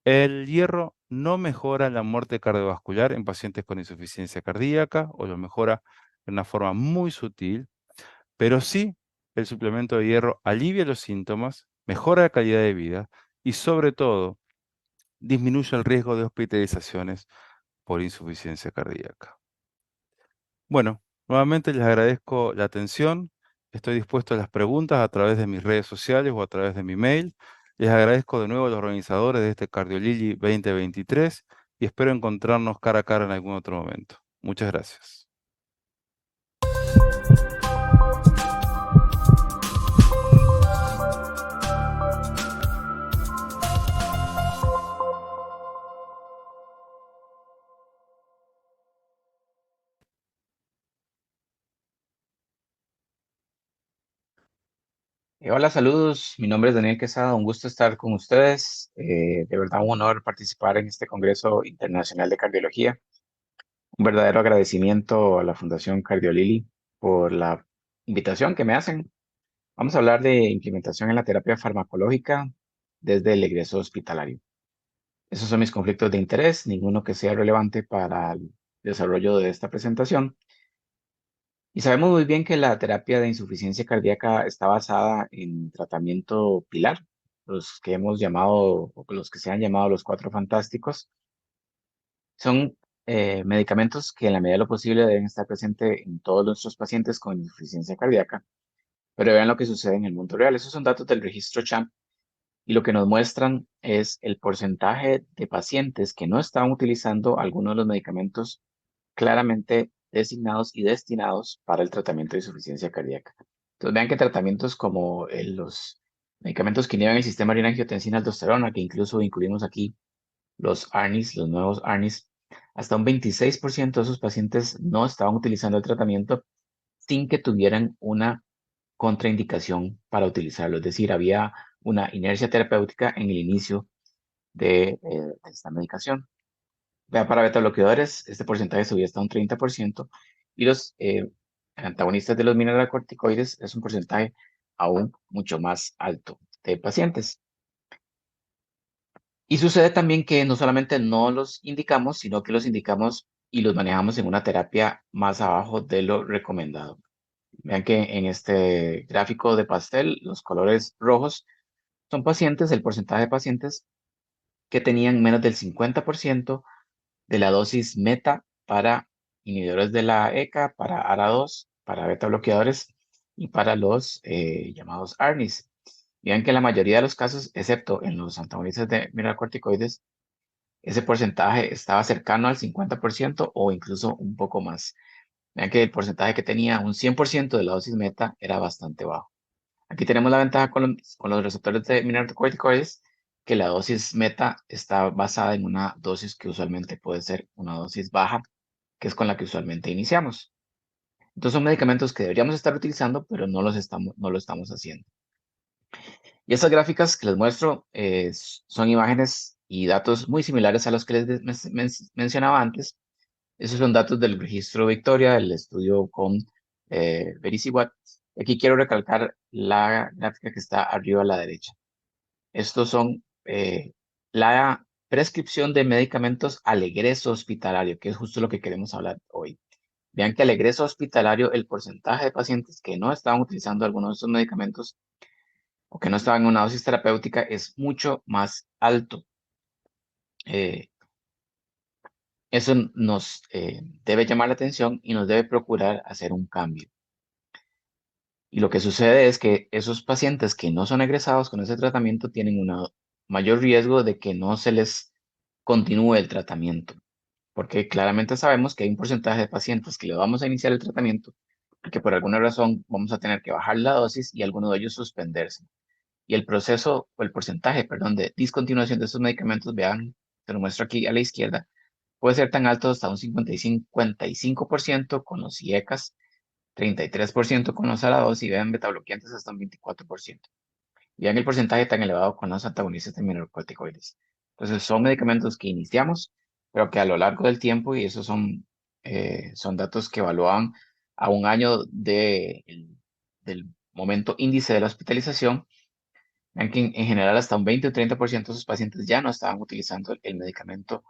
el hierro no mejora la muerte cardiovascular en pacientes con insuficiencia cardíaca, o lo mejora de una forma muy sutil, pero sí el suplemento de hierro alivia los síntomas, mejora la calidad de vida y, sobre todo, disminuye el riesgo de hospitalizaciones por insuficiencia cardíaca. Bueno, nuevamente les agradezco la atención. Estoy dispuesto a las preguntas a través de mis redes sociales o a través de mi mail. Les agradezco de nuevo a los organizadores de este CardioLily 2023 y espero encontrarnos cara a cara en algún otro momento. Muchas gracias. Hola, saludos. Mi nombre es Daniel Quesada. Un gusto estar con ustedes. De verdad, un honor participar en este Congreso Internacional de Cardiología. Un verdadero agradecimiento a la Fundación CardioLily por la invitación que me hacen. Vamos a hablar de implementación en la terapia farmacológica desde el egreso hospitalario. Esos son mis conflictos de interés, ninguno que sea relevante para el desarrollo de esta presentación. Y sabemos muy bien que la terapia de insuficiencia cardíaca está basada en tratamiento pilar, los que hemos llamado, o los que se han llamado los 4 fantásticos. Son medicamentos que en la medida de lo posible deben estar presentes en todos nuestros pacientes con insuficiencia cardíaca. Pero vean lo que sucede en el mundo real. Esos son datos del registro CHAMP y lo que nos muestran es el porcentaje de pacientes que no estaban utilizando alguno de los medicamentos claramente designados y destinados para el tratamiento de insuficiencia cardíaca. Entonces vean que tratamientos como los medicamentos que inhiben el sistema renina-angiotensina-aldosterona, que incluso incluimos aquí los ARNIs, los nuevos ARNIs, hasta un 26% de esos pacientes no estaban utilizando el tratamiento sin que tuvieran una contraindicación para utilizarlo. Es decir, había una inercia terapéutica en el inicio de esta medicación. Vea, para beta bloqueadores, este porcentaje subía hasta un 30% y los antagonistas de los mineralocorticoides es un porcentaje aún mucho más alto de pacientes. Y sucede también que no solamente no los indicamos, sino que los indicamos y los manejamos en una terapia más abajo de lo recomendado. Vean que en este gráfico de pastel, los colores rojos son pacientes, el porcentaje de pacientes que tenían menos del 50% de la dosis meta para inhibidores de la ECA, para ARA2, para beta bloqueadores y para los llamados ARNIs. Vean que en la mayoría de los casos, excepto en los antagonistas de mineralocorticoides, ese porcentaje estaba cercano al 50% o incluso un poco más. Vean que el porcentaje que tenía un 100% de la dosis meta era bastante bajo. Aquí tenemos la ventaja con los receptores de mineralocorticoides, que la dosis meta está basada en una dosis que usualmente puede ser una dosis baja, que es con la que usualmente iniciamos. Entonces son medicamentos que deberíamos estar utilizando, pero no lo estamos haciendo. Y estas gráficas que les muestro son imágenes y datos muy similares a los que les mencionaba antes. Esos son datos del registro Victoria, el estudio con Vericiwat. Aquí quiero recalcar la gráfica que está arriba a la derecha. Estos son la prescripción de medicamentos al egreso hospitalario, que es justo lo que queremos hablar hoy. Vean que al egreso hospitalario el porcentaje de pacientes que no estaban utilizando algunos de estos medicamentos o que no estaban en una dosis terapéutica es mucho más alto. Eso nos debe llamar la atención y nos debe procurar hacer un cambio. Y lo que sucede es que esos pacientes que no son egresados con ese tratamiento tienen un mayor riesgo de que no se les continúe el tratamiento. Porque claramente sabemos que hay un porcentaje de pacientes que le vamos a iniciar el tratamiento y que por alguna razón vamos a tener que bajar la dosis y alguno de ellos suspenderse. Y el proceso, o el porcentaje, perdón, de discontinuación de estos medicamentos, vean, se lo muestro aquí a la izquierda, puede ser tan alto hasta un 55% con los IECAS, 33% con los ARA2 y vean betabloqueantes hasta un 24%. Vean el porcentaje tan elevado con los antagonistas de mineralocorticoides. Entonces son medicamentos que iniciamos, pero que a lo largo del tiempo, y esos son datos que evalúan a un año del momento índice de la hospitalización, vean que en general hasta un 20 o 30% de esos pacientes ya no estaban utilizando el medicamento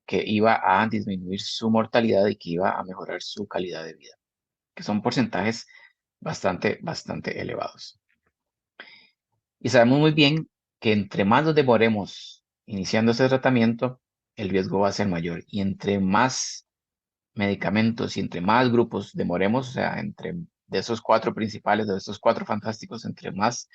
que iba a disminuir su mortalidad y que iba a mejorar su calidad de vida, que son porcentajes bastante elevados. Y sabemos muy bien que entre más nos demoremos iniciando ese tratamiento, el riesgo va a ser mayor. Y entre más medicamentos y entre más grupos demoremos, o sea, entre de esos 4 principales, de estos 4 fantásticos, entre más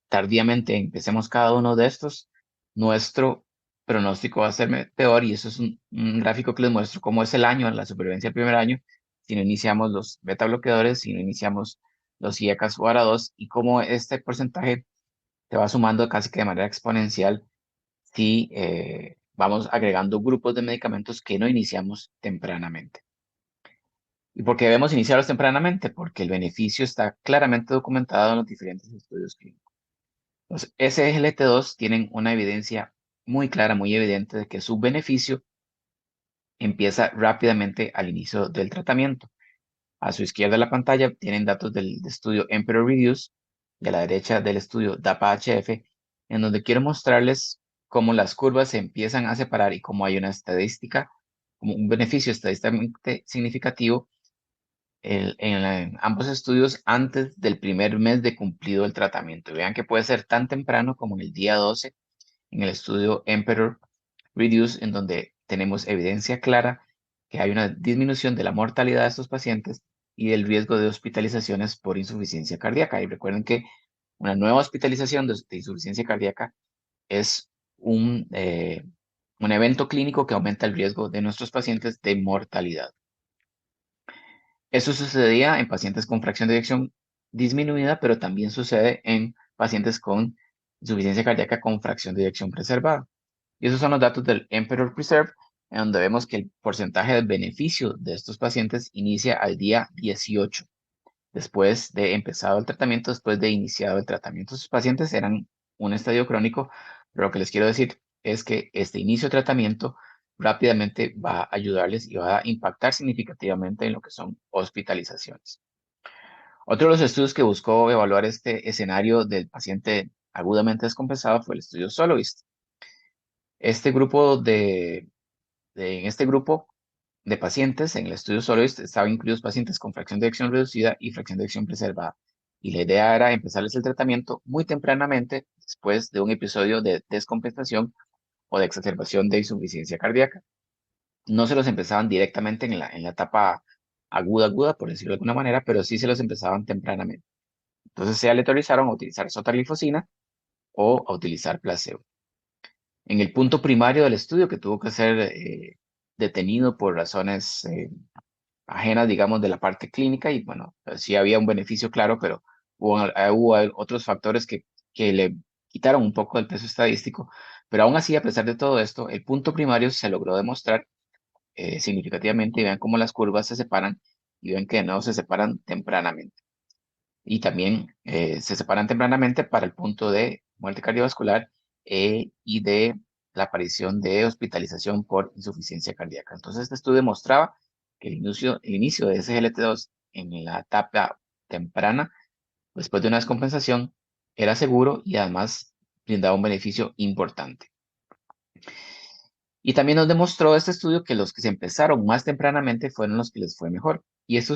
tardíamente empecemos cada uno de estos, nuestro pronóstico va a ser peor. Y eso es un gráfico que les muestro cómo es el año, la supervivencia del primer año, si no iniciamos los beta bloqueadores, si no iniciamos los IECAS o ARA2, y cómo este porcentaje se va sumando casi que de manera exponencial si vamos agregando grupos de medicamentos que no iniciamos tempranamente. ¿Y por qué debemos iniciarlos tempranamente? Porque el beneficio está claramente documentado en los diferentes estudios clínicos. Los SGLT2 tienen una evidencia muy clara, muy evidente de que su beneficio empieza rápidamente al inicio del tratamiento. A su izquierda de la pantalla tienen datos del estudio Emperor Reduce y a la derecha del estudio DAPA-HF, en donde quiero mostrarles cómo las curvas se empiezan a separar y cómo hay una estadística, como un beneficio estadísticamente significativo en ambos estudios antes del primer mes de cumplido el tratamiento. Vean que puede ser tan temprano como en el día 12 en el estudio Emperor Reduce, en donde tenemos evidencia clara que hay una disminución de la mortalidad de estos pacientes y del riesgo de hospitalizaciones por insuficiencia cardíaca. Y recuerden que una nueva hospitalización de insuficiencia cardíaca es un evento clínico que aumenta el riesgo de nuestros pacientes de mortalidad. Eso sucedía en pacientes con fracción de eyección disminuida, pero también sucede en pacientes con insuficiencia cardíaca con fracción de eyección preservada. Y esos son los datos del Emperor Preserve, en donde vemos que el porcentaje de beneficio de estos pacientes inicia al día 18, después de empezado el tratamiento, después de iniciado el tratamiento. Estos pacientes eran un estadio crónico, pero lo que les quiero decir es que este inicio de tratamiento rápidamente va a ayudarles y va a impactar significativamente en lo que son hospitalizaciones. Otro de los estudios que buscó evaluar este escenario del paciente agudamente descompensado fue el estudio Soloist. Este grupo en este grupo de pacientes, en el estudio Soloist, estaban incluidos pacientes con fracción de eyección reducida y fracción de eyección preservada. Y la idea era empezarles el tratamiento muy tempranamente después de un episodio de descompensación o de exacerbación de insuficiencia cardíaca. No se los empezaban directamente en la etapa aguda, por decirlo de alguna manera, pero sí se los empezaban tempranamente. Entonces se aleatorizaron a utilizar sotaglifosina o a utilizar placebo. En el punto primario del estudio, que tuvo que ser detenido por razones ajenas, digamos, de la parte clínica, y bueno, sí había un beneficio claro, pero hubo otros factores que le quitaron un poco del peso estadístico, pero aún así, a pesar de todo esto, el punto primario se logró demostrar significativamente, y vean cómo las curvas se separan, y ven que de nuevo se separan tempranamente. Y también se separan tempranamente para el punto de muerte cardiovascular y de la aparición de hospitalización por insuficiencia cardíaca. Entonces, este estudio demostraba que el inicio de SGLT2 en la etapa temprana, después de una descompensación, era seguro y además brindaba un beneficio importante. Y también nos demostró este estudio que los que se empezaron más tempranamente fueron los que les fue mejor. Y es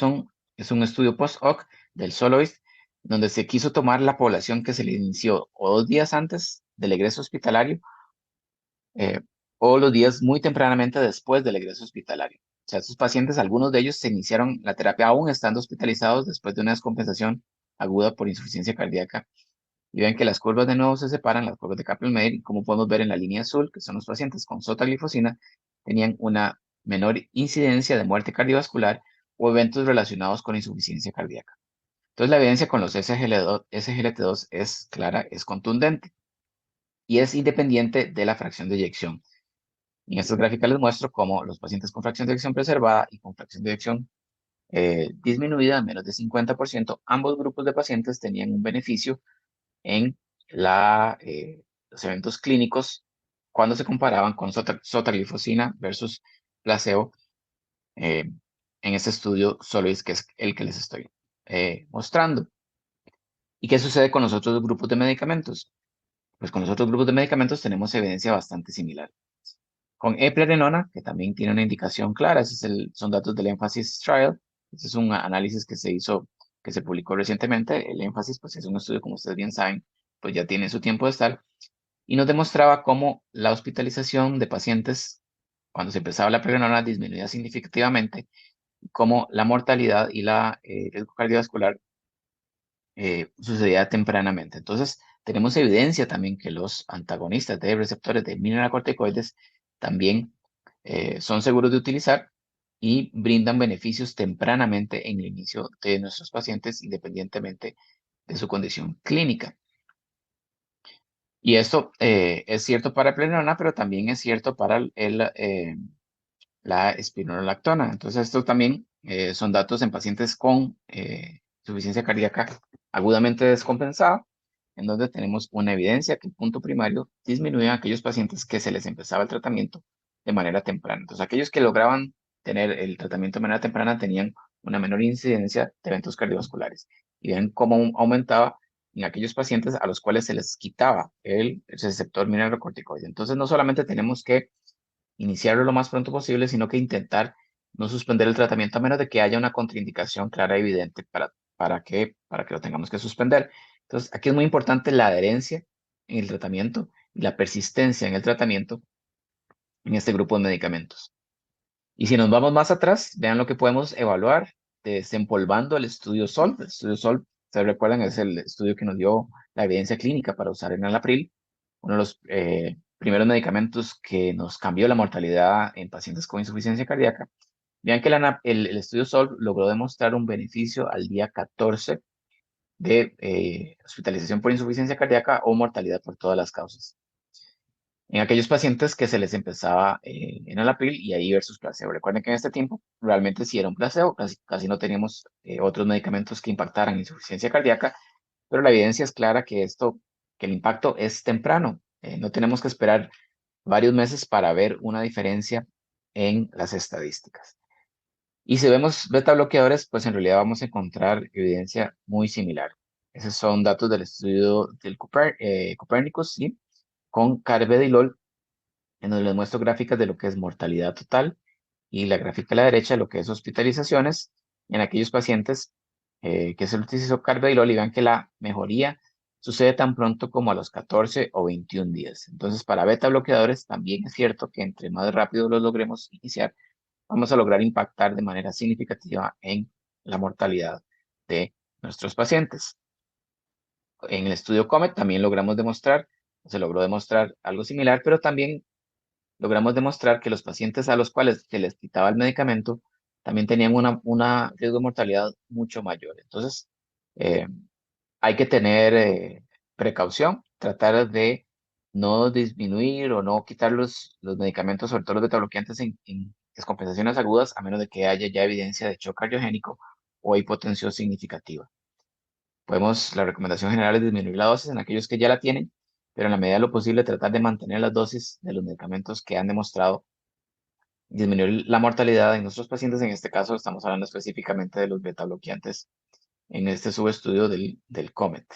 un estudio post-hoc del Soloist, donde se quiso tomar la población que se le inició o 2 días antes del egreso hospitalario o los días muy tempranamente después del egreso hospitalario. O sea, estos pacientes, algunos de ellos se iniciaron la terapia aún estando hospitalizados después de una descompensación aguda por insuficiencia cardíaca. Y ven que las curvas de nuevo se separan, las curvas de Kaplan-Meier, y como podemos ver en la línea azul, que son los pacientes con sotaglifosina, tenían una menor incidencia de muerte cardiovascular o eventos relacionados con insuficiencia cardíaca. Entonces la evidencia con los SGLT2 es clara, es contundente y es independiente de la fracción de eyección. En estas gráficas les muestro cómo los pacientes con fracción de eyección preservada y con fracción de eyección disminuida, menos de 50%, ambos grupos de pacientes tenían un beneficio en los eventos clínicos cuando se comparaban con sotaglifosina versus placebo en este estudio Soloist, que es el que les estoy mostrando. ¿Y qué sucede con los otros grupos de medicamentos? Pues con los otros grupos de medicamentos tenemos evidencia bastante similar. Con eplerenona, que también tiene una indicación clara, son datos del Emphasis Trial. Este es un análisis que se hizo, que se publicó recientemente. El Emphasis, pues es un estudio, como ustedes bien saben, pues ya tiene su tiempo de estar. Y nos demostraba cómo la hospitalización de pacientes, cuando se empezaba la eplerenona, disminuía significativamente, cómo la mortalidad y la riesgo cardiovascular sucedía tempranamente. Entonces, tenemos evidencia también que los antagonistas de receptores de mineralocorticoides también son seguros de utilizar y brindan beneficios tempranamente en el inicio de nuestros pacientes, independientemente de su condición clínica. Y esto es cierto para eplerenona, pero también es cierto para la espironolactona. Entonces, estos también son datos en pacientes con insuficiencia cardíaca agudamente descompensada, en donde tenemos una evidencia que el punto primario disminuye a aquellos pacientes que se les empezaba el tratamiento de manera temprana. Entonces, aquellos que lograban tener el tratamiento de manera temprana tenían una menor incidencia de eventos cardiovasculares. Y ven cómo aumentaba en aquellos pacientes a los cuales se les quitaba el receptor mineralocorticoide. Entonces, no solamente tenemos que iniciarlo lo más pronto posible, sino que intentar no suspender el tratamiento a menos de que haya una contraindicación clara y evidente para que lo tengamos que suspender. Entonces, aquí es muy importante la adherencia en el tratamiento y la persistencia en el tratamiento en este grupo de medicamentos. Y si nos vamos más atrás, vean lo que podemos evaluar desempolvando el estudio SOLV. El estudio SOLV, ustedes recuerdan, es el estudio que nos dio la evidencia clínica para usar enalapril, uno de los primeros medicamentos que nos cambió la mortalidad en pacientes con insuficiencia cardíaca. Vean que el estudio SOLVE logró demostrar un beneficio al día 14 de hospitalización por insuficiencia cardíaca o mortalidad por todas las causas en aquellos pacientes que se les empezaba enalapril y ahí versus placebo. Recuerden que en este tiempo realmente sí era un placebo, casi no teníamos otros medicamentos que impactaran en insuficiencia cardíaca, pero la evidencia es clara que que el impacto es temprano. No tenemos que esperar varios meses para ver una diferencia en las estadísticas. Y si vemos beta bloqueadores, pues en realidad vamos a encontrar evidencia muy similar. Esos son datos del estudio del Copernicus, ¿sí? Con carvedilol, en donde les muestro gráficas de lo que es mortalidad total y la gráfica a la derecha lo que es hospitalizaciones en aquellos pacientes que se utilizó carvedilol y vean que la mejoría sucede tan pronto como a los 14 o 21 días. Entonces, para beta bloqueadores también es cierto que entre más rápido los logremos iniciar, vamos a lograr impactar de manera significativa en la mortalidad de nuestros pacientes. En el estudio COMET también se logró demostrar algo similar, pero también logramos demostrar que los pacientes a los cuales se les quitaba el medicamento también tenían una riesgo de mortalidad mucho mayor. Entonces, hay que tener precaución, tratar de no disminuir o no quitar los medicamentos, sobre todo los betabloqueantes en descompensaciones agudas, a menos de que haya ya evidencia de shock cardiogénico o hipotensión significativa. La recomendación general es disminuir la dosis en aquellos que ya la tienen, pero en la medida de lo posible tratar de mantener las dosis de los medicamentos que han demostrado disminuir la mortalidad en nuestros pacientes. En este caso estamos hablando específicamente de los beta bloqueantes en este subestudio del COMET.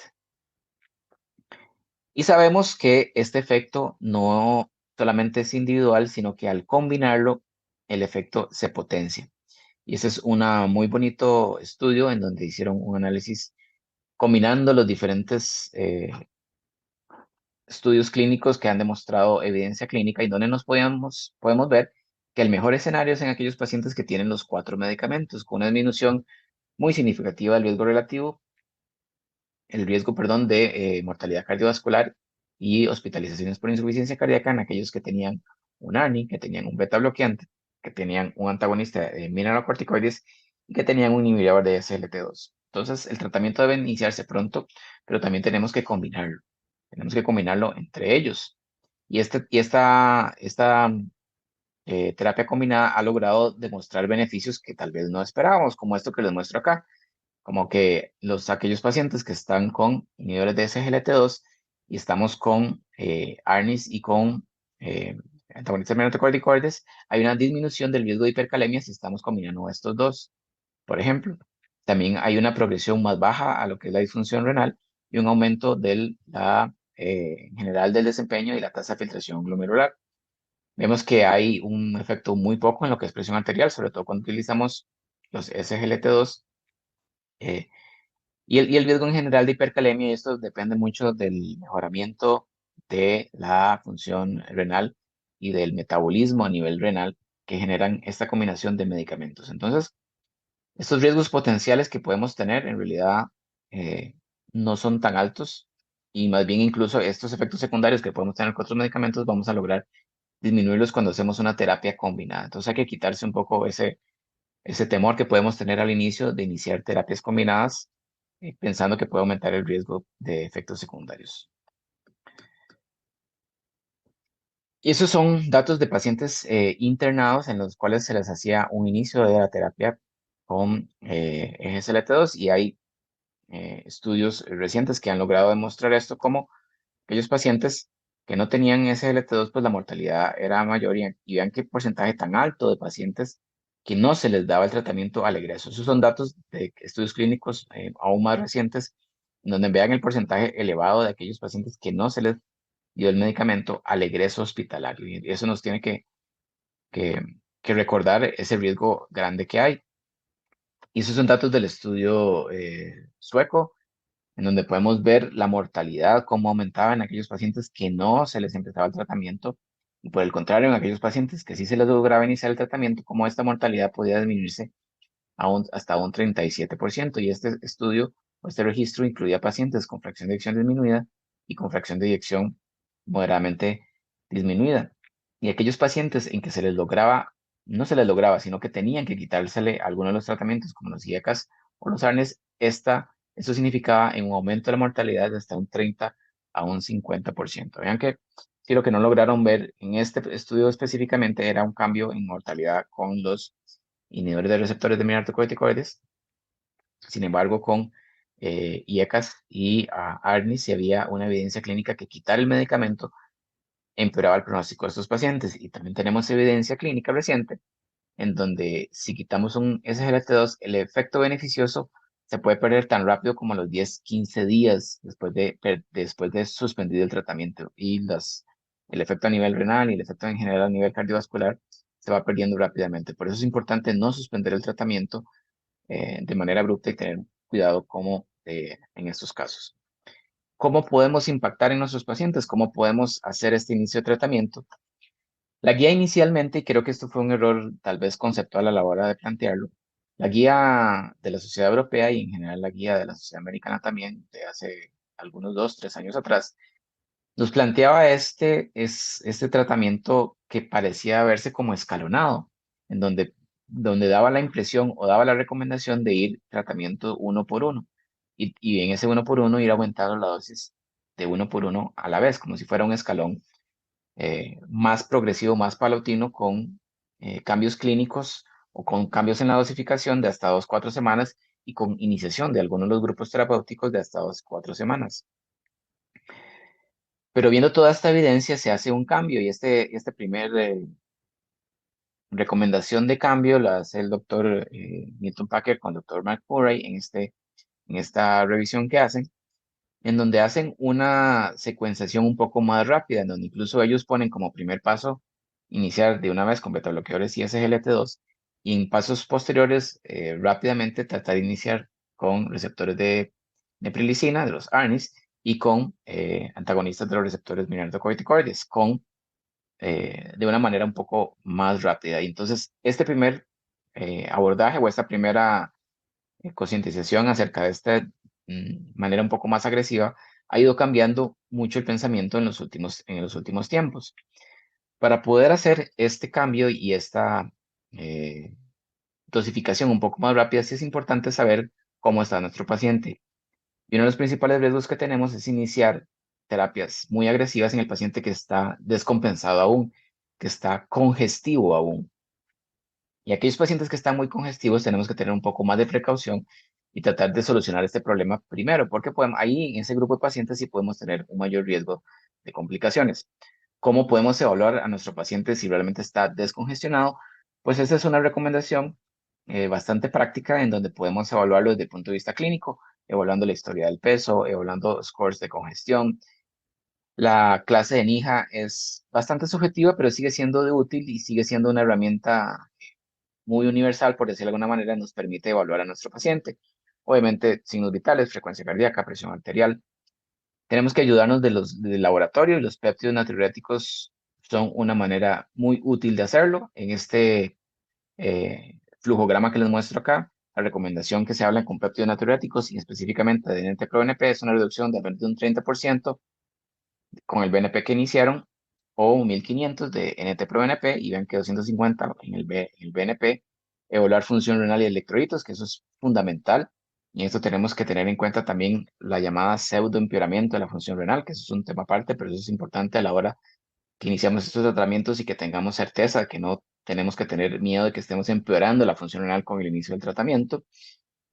Y sabemos que este efecto no solamente es individual, sino que al combinarlo, el efecto se potencia. Y ese es un muy bonito estudio en donde hicieron un análisis combinando los diferentes estudios clínicos que han demostrado evidencia clínica y donde podemos ver que el mejor escenario es en aquellos pacientes que tienen los 4 medicamentos, con una disminución muy significativa del riesgo relativo, de mortalidad cardiovascular y hospitalizaciones por insuficiencia cardíaca en aquellos que tenían un ARNI, que tenían un beta bloqueante, que tenían un antagonista de mineralocorticoides y que tenían un inhibidor de SGLT2. Entonces, el tratamiento debe iniciarse pronto, pero también tenemos que combinarlo. Tenemos que combinarlo entre ellos. Y esta terapia combinada ha logrado demostrar beneficios que tal vez no esperábamos, como esto que les muestro acá, como que aquellos pacientes que están con inhibidores de SGLT2 y estamos con ARNIs y con antagonistas mineralocorticoides, hay una disminución del riesgo de hipercalemia si estamos combinando estos dos. Por ejemplo, también hay una progresión más baja a lo que es la disfunción renal y un aumento en general del desempeño y la tasa de filtración glomerular. Vemos que hay un efecto muy poco en lo que es presión arterial, sobre todo cuando utilizamos los SGLT2 y el riesgo en general de hipercalemia, y esto depende mucho del mejoramiento de la función renal y del metabolismo a nivel renal que generan esta combinación de medicamentos. Entonces, estos riesgos potenciales que podemos tener en realidad no son tan altos y más bien incluso estos efectos secundarios que podemos tener con otros medicamentos vamos a lograr disminuirlos cuando hacemos una terapia combinada. Entonces hay que quitarse un poco ese temor que podemos tener al inicio de iniciar terapias combinadas pensando que puede aumentar el riesgo de efectos secundarios. Y esos son datos de pacientes internados en los cuales se les hacía un inicio de la terapia con SGLT2 y hay estudios recientes que han logrado demostrar esto como aquellos pacientes que no tenían SGLT2, pues la mortalidad era mayor y vean qué porcentaje tan alto de pacientes que no se les daba el tratamiento al egreso. Esos son datos de estudios clínicos aún más recientes, donde vean el porcentaje elevado de aquellos pacientes que no se les dio el medicamento al egreso hospitalario. Y eso nos tiene que recordar ese riesgo grande que hay. Y esos son datos del estudio sueco, en donde podemos ver la mortalidad, cómo aumentaba en aquellos pacientes que no se les empezaba el tratamiento, y por el contrario, en aquellos pacientes que sí se les lograba iniciar el tratamiento, cómo esta mortalidad podía disminuirse hasta un 37%. Y este estudio, o este registro, incluía pacientes con fracción de eyección disminuida y con fracción de eyección moderadamente disminuida. Y aquellos pacientes en que se les lograba no se les lograba, sino que tenían que quitársele algunos de los tratamientos, como los IECAS o los ARNES, eso significaba en un aumento de la mortalidad de hasta un 30 a un 50%. Vean que si lo que no lograron ver en este estudio específicamente era un cambio en mortalidad con los inhibidores de receptores de mineralocorticoides. Sin embargo, con IECAS y ARNIS sí había una evidencia clínica que quitar el medicamento empeoraba el pronóstico de estos pacientes. Y también tenemos evidencia clínica reciente en donde si quitamos un SGLT2, el efecto beneficioso se puede perder tan rápido como a los 10-15 días después de suspendido el tratamiento. Y el efecto a nivel renal y el efecto en general a nivel cardiovascular se va perdiendo rápidamente. Por eso es importante no suspender el tratamiento de manera abrupta y tener cuidado como en estos casos. ¿Cómo podemos impactar en nuestros pacientes? ¿Cómo podemos hacer este inicio de tratamiento? La guía inicialmente, y creo que esto fue un error tal vez conceptual a la hora de plantearlo, la guía de la Sociedad Europea y en general la guía de la Sociedad Americana también, de hace algunos 2-3 años atrás, nos planteaba este tratamiento que parecía verse como escalonado, en donde daba la impresión o daba la recomendación de ir tratamiento uno por uno. Y en ese uno por uno ir aumentando la dosis de uno por uno a la vez, como si fuera un escalón más progresivo, más palatino, con cambios clínicos o con cambios en la dosificación de hasta 2-4 semanas y con iniciación de algunos de los grupos terapéuticos de hasta 2-4 semanas. Pero viendo toda esta evidencia se hace un cambio y este primer recomendación de cambio la hace el doctor Milton Packer con el doctor Mark Murray en esta revisión que hacen, en donde hacen una secuenciación un poco más rápida, en donde incluso ellos ponen como primer paso iniciar de una vez con betabloqueadores y SGLT2 y en pasos posteriores rápidamente tratar de iniciar con receptores de neprilicina, de los ARNIs, y con antagonistas de los receptores mineralocorticoides, de una manera un poco más rápida. Y entonces, este primer abordaje o esta primera concientización acerca de esta manera un poco más agresiva ha ido cambiando mucho el pensamiento en los últimos tiempos. Para poder hacer este cambio y esta dosificación un poco más rápida, sí es importante saber cómo está nuestro paciente. Y uno de los principales riesgos que tenemos es iniciar terapias muy agresivas en el paciente que está descompensado aún, que está congestivo aún. Y aquellos pacientes que están muy congestivos tenemos que tener un poco más de precaución y tratar de solucionar este problema primero, porque ahí en ese grupo de pacientes sí podemos tener un mayor riesgo de complicaciones. ¿Cómo podemos evaluar a nuestro paciente si realmente está descongestionado? Pues esa es una recomendación bastante práctica en donde podemos evaluarlo desde el punto de vista clínico, evaluando la historia del peso, evaluando scores de congestión. La clase de NIHA es bastante subjetiva, pero sigue siendo de útil y sigue siendo una herramienta muy universal, por decirlo de alguna manera, nos permite evaluar a nuestro paciente. Obviamente, signos vitales, frecuencia cardíaca, presión arterial. Tenemos que ayudarnos del laboratorio y los péptidos natriuréticos son una manera muy útil de hacerlo. En este flujograma que les muestro acá, la recomendación que se habla con péptidos natriuréticos y específicamente de NT-proBNP es una reducción de un 30% con el BNP que iniciaron o 1500 de NT-proBNP y ven que 250 en el BNP, evaluar función renal y electrolitos, que eso es fundamental. Y esto tenemos que tener en cuenta también la llamada pseudoempeoramiento de la función renal, que eso es un tema aparte, pero eso es importante a la hora que iniciamos estos tratamientos y que tengamos certeza que no tenemos que tener miedo de que estemos empeorando la función renal con el inicio del tratamiento.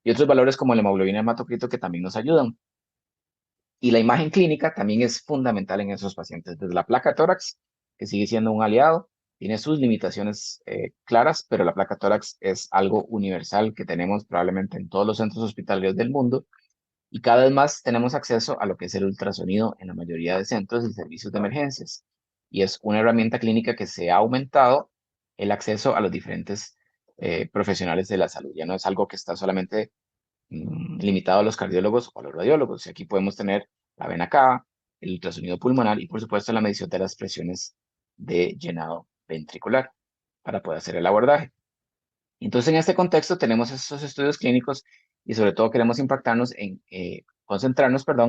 Y otros valores como la hemoglobina hematocrito que también nos ayudan. Y la imagen clínica también es fundamental en esos pacientes. Desde la placa tórax, que sigue siendo un aliado, tiene sus limitaciones claras, pero la placa tórax es algo universal que tenemos probablemente en todos los centros hospitalarios del mundo. Y cada vez más tenemos acceso a lo que es el ultrasonido en la mayoría de centros y servicios de emergencias. Y es una herramienta clínica que se ha aumentado el acceso a los diferentes profesionales de la salud. Ya no es algo que está solamente limitado a los cardiólogos o a los radiólogos. Y aquí podemos tener la vena cava, el ultrasonido pulmonar y por supuesto la medición de las presiones de llenado ventricular para poder hacer el abordaje. Entonces en este contexto tenemos estos estudios clínicos y sobre todo queremos concentrarnos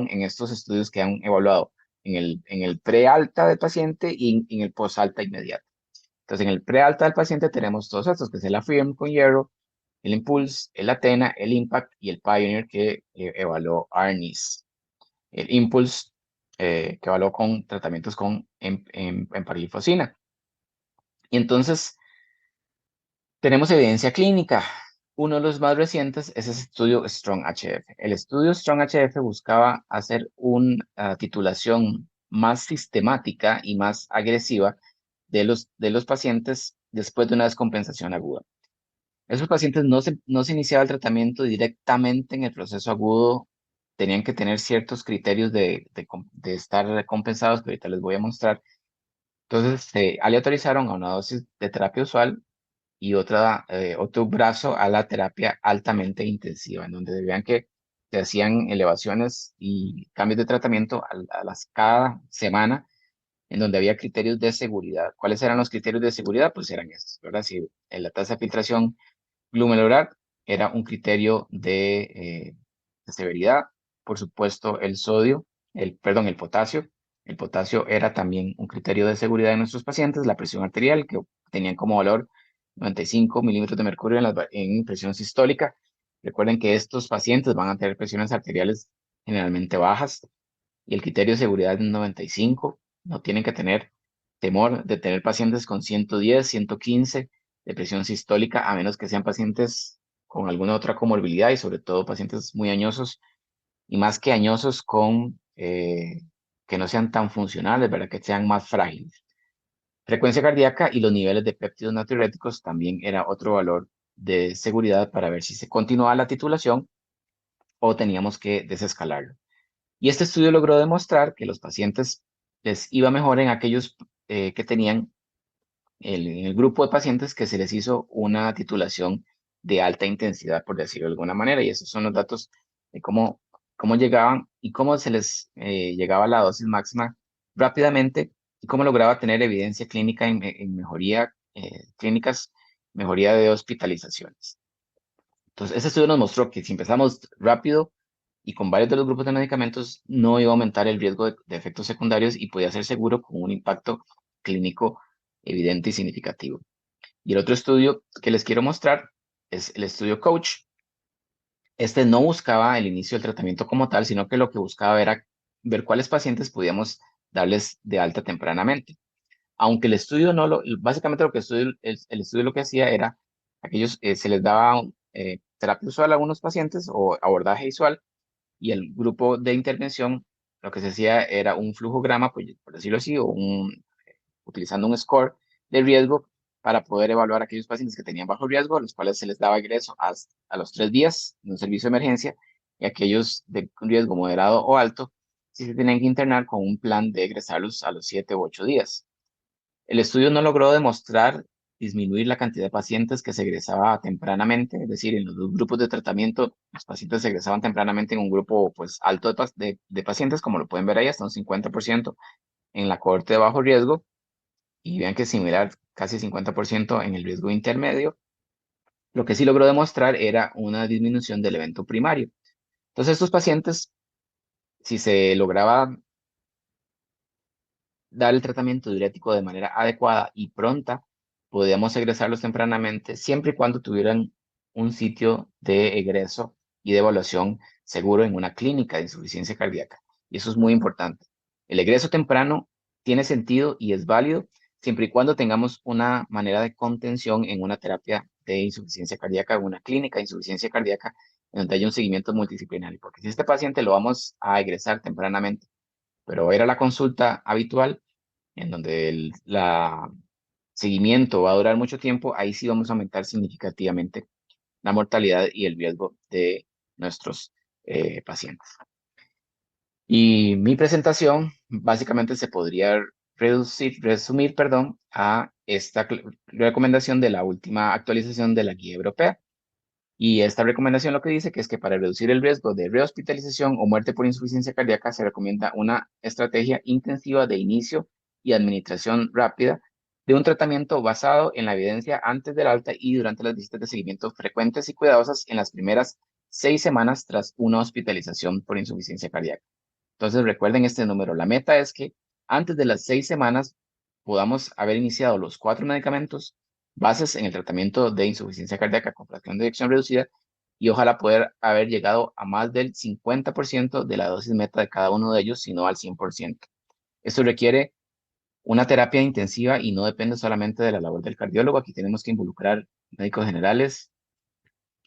en estos estudios que han evaluado en el pre-alta del paciente y en el post-alta inmediata. Entonces, en el prealta del paciente tenemos todos estos, que es el AFIRM con hierro, el Impulse, el Athena, el Impact y el Pioneer que evaluó Arnis. El Impulse que evaluó con tratamientos con empagliflozina. Y entonces, tenemos evidencia clínica. Uno de los más recientes es ese estudio STRONG-HF. El estudio STRONG-HF buscaba hacer una titulación más sistemática y más agresiva de los pacientes después de una descompensación aguda. Esos pacientes no se iniciaba el tratamiento directamente en el proceso agudo, tenían que tener ciertos criterios de estar recompensados, que ahorita les voy a mostrar. Entonces se aleatorizaron a una dosis de terapia usual y otro brazo a la terapia altamente intensiva, en donde vean que se hacían elevaciones y cambios de tratamiento cada semana, en donde había criterios de seguridad. ¿Cuáles eran los criterios de seguridad? Pues eran estos, ¿verdad? Si la tasa de filtración glomerular era un criterio de severidad. Por supuesto, el potasio. El potasio era también un criterio de seguridad en nuestros pacientes. La presión arterial, que tenían como valor 95 milímetros de mercurio en presión sistólica. Recuerden que estos pacientes van a tener presiones arteriales generalmente bajas y el criterio de seguridad es 95. No tienen que tener temor de tener pacientes con 110, 115 de presión sistólica, a menos que sean pacientes con alguna otra comorbilidad y sobre todo pacientes muy añosos y más que añosos que no sean tan funcionales, ¿verdad? Que sean más frágiles. Frecuencia cardíaca y los niveles de péptidos natriuréticos también era otro valor de seguridad para ver si se continuaba la titulación o teníamos que desescalarlo. Y este estudio logró demostrar que los pacientes les iba mejor en aquellos que tenían en el grupo de pacientes que se les hizo una titulación de alta intensidad, por decirlo de alguna manera, y esos son los datos de cómo llegaban y cómo se les llegaba a la dosis máxima rápidamente y cómo lograba tener evidencia clínica en mejoría clínicas, mejoría de hospitalizaciones. Entonces, ese estudio nos mostró que si empezamos rápido y con varios de los grupos de medicamentos, no iba a aumentar el riesgo de efectos secundarios y podía ser seguro con un impacto clínico evidente y significativo. Y el otro estudio que les quiero mostrar es el estudio COACH. Este no buscaba el inicio del tratamiento como tal, sino que lo que buscaba era ver cuáles pacientes podíamos darles de alta tempranamente. Aunque el estudio básicamente lo que el estudio lo que hacía era, aquellos se les daba terapia usual a algunos pacientes o abordaje visual, y el grupo de intervención lo que se hacía era un flujograma, por decirlo así, o utilizando un score de riesgo para poder evaluar a aquellos pacientes que tenían bajo riesgo, a los cuales se les daba ingreso a los 3 días en un servicio de emergencia, y aquellos de riesgo moderado o alto, sí se tenían que internar con un plan de egresarlos a los 7 u 8 días. El estudio no logró demostrar disminuir la cantidad de pacientes que se egresaba tempranamente, es decir, en los dos grupos de tratamiento, los pacientes se egresaban tempranamente en un grupo pues, alto de pacientes, como lo pueden ver ahí, hasta un 50% en la cohorte de bajo riesgo, y vean que es similar, casi 50% en el riesgo intermedio. Lo que sí logró demostrar era una disminución del evento primario. Entonces, estos pacientes, si se lograba dar el tratamiento diurético de manera adecuada y pronta, podíamos egresarlos tempranamente, siempre y cuando tuvieran un sitio de egreso y de evaluación seguro en una clínica de insuficiencia cardíaca. Y eso es muy importante. El egreso temprano tiene sentido y es válido siempre y cuando tengamos una manera de contención en una terapia de insuficiencia cardíaca, en una clínica de insuficiencia cardíaca, en donde haya un seguimiento multidisciplinario. Porque si este paciente lo vamos a egresar tempranamente, pero va a ir a la consulta habitual, en donde el seguimiento va a durar mucho tiempo, ahí sí vamos a aumentar significativamente la mortalidad y el riesgo de nuestros pacientes. Y mi presentación básicamente se podría resumir, a esta recomendación de la última actualización de la guía europea. Y esta recomendación lo que dice que es que para reducir el riesgo de rehospitalización o muerte por insuficiencia cardíaca se recomienda una estrategia intensiva de inicio y administración rápida de un tratamiento basado en la evidencia antes del alta y durante las visitas de seguimiento frecuentes y cuidadosas en las primeras 6 semanas tras una hospitalización por insuficiencia cardíaca. Entonces recuerden este número. La meta es que antes de las 6 semanas podamos haber iniciado los 4 medicamentos bases en el tratamiento de insuficiencia cardíaca con fracción de eyección reducida y ojalá poder haber llegado a más del 50% de la dosis meta de cada uno de ellos, si no al 100%. Esto requiere una terapia intensiva y no depende solamente de la labor del cardiólogo. Aquí tenemos que involucrar médicos generales,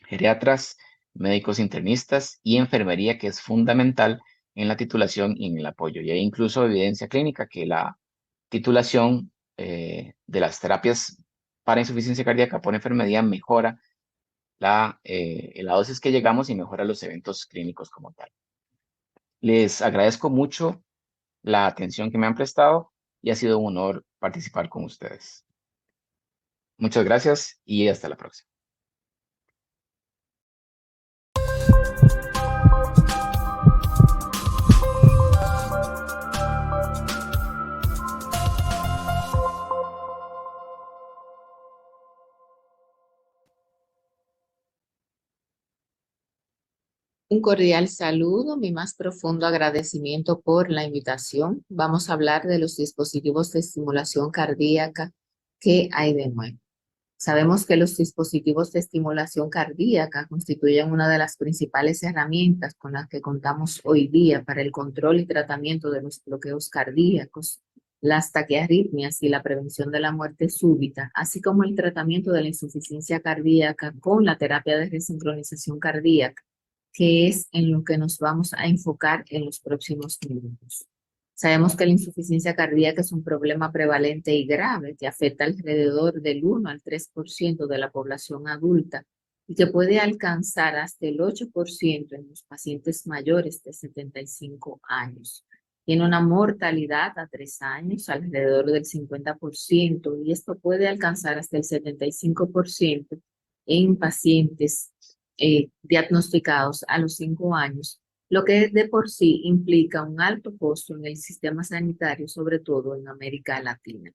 geriatras, médicos internistas y enfermería, que es fundamental en la titulación y en el apoyo. Y hay incluso evidencia clínica que la titulación de las terapias para insuficiencia cardíaca por enfermería mejora la dosis que llegamos y mejora los eventos clínicos como tal. Les agradezco mucho la atención que me han prestado y ha sido un honor participar con ustedes. Muchas gracias y hasta la próxima. Un cordial saludo, mi más profundo agradecimiento por la invitación. Vamos a hablar de los dispositivos de estimulación cardíaca que hay de nuevo. Sabemos que los dispositivos de estimulación cardíaca constituyen una de las principales herramientas con las que contamos hoy día para el control y tratamiento de los bloqueos cardíacos, las taquiarritmias y la prevención de la muerte súbita, así como el tratamiento de la insuficiencia cardíaca con la terapia de resincronización cardíaca, que es en lo que nos vamos a enfocar en los próximos minutos. Sabemos que la insuficiencia cardíaca es un problema prevalente y grave que afecta alrededor del 1 al 3% de la población adulta y que puede alcanzar hasta el 8% en los pacientes mayores de 75 años. Tiene una mortalidad a 3 años alrededor del 50% y esto puede alcanzar hasta el 75% en pacientes diagnosticados a los 5 años, lo que de por sí implica un alto costo en el sistema sanitario, sobre todo en América Latina.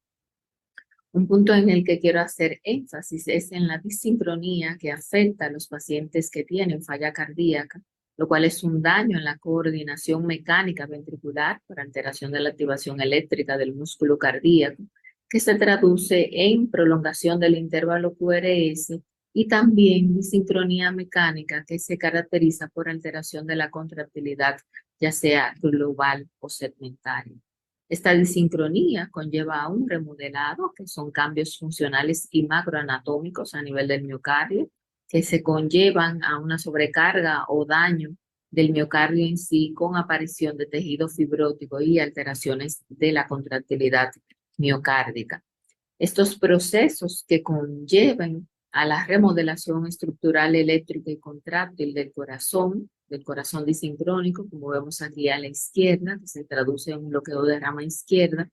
Un punto en el que quiero hacer énfasis es en la disincronía que afecta a los pacientes que tienen falla cardíaca, lo cual es un daño en la coordinación mecánica ventricular por alteración de la activación eléctrica del músculo cardíaco, que se traduce en prolongación del intervalo QRS y también disincronía mecánica que se caracteriza por alteración de la contractilidad, ya sea global o segmentaria. Esta disincronía conlleva a un remodelado, que son cambios funcionales y macroanatómicos a nivel del miocardio, que se conllevan a una sobrecarga o daño del miocardio en sí, con aparición de tejido fibrótico y alteraciones de la contractilidad miocárdica. Estos procesos que conllevan a la remodelación estructural eléctrica y contráctil del corazón disincrónico, como vemos aquí a la izquierda, que se traduce en un bloqueo de rama izquierda,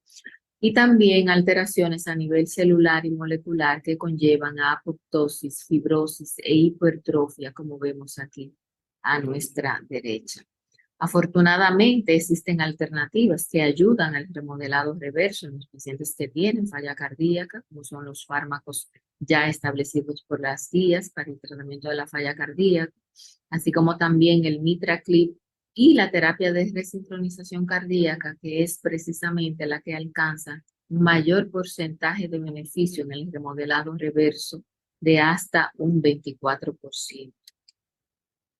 y también alteraciones a nivel celular y molecular que conllevan a apoptosis, fibrosis e hipertrofia, como vemos aquí a nuestra derecha. Afortunadamente existen alternativas que ayudan al remodelado reverso en los pacientes que tienen falla cardíaca, como son los fármacos ya establecidos por las guías para el tratamiento de la falla cardíaca, así como también el MitraClip y la terapia de resincronización cardíaca, que es precisamente la que alcanza un mayor porcentaje de beneficio en el remodelado reverso de hasta un 24%.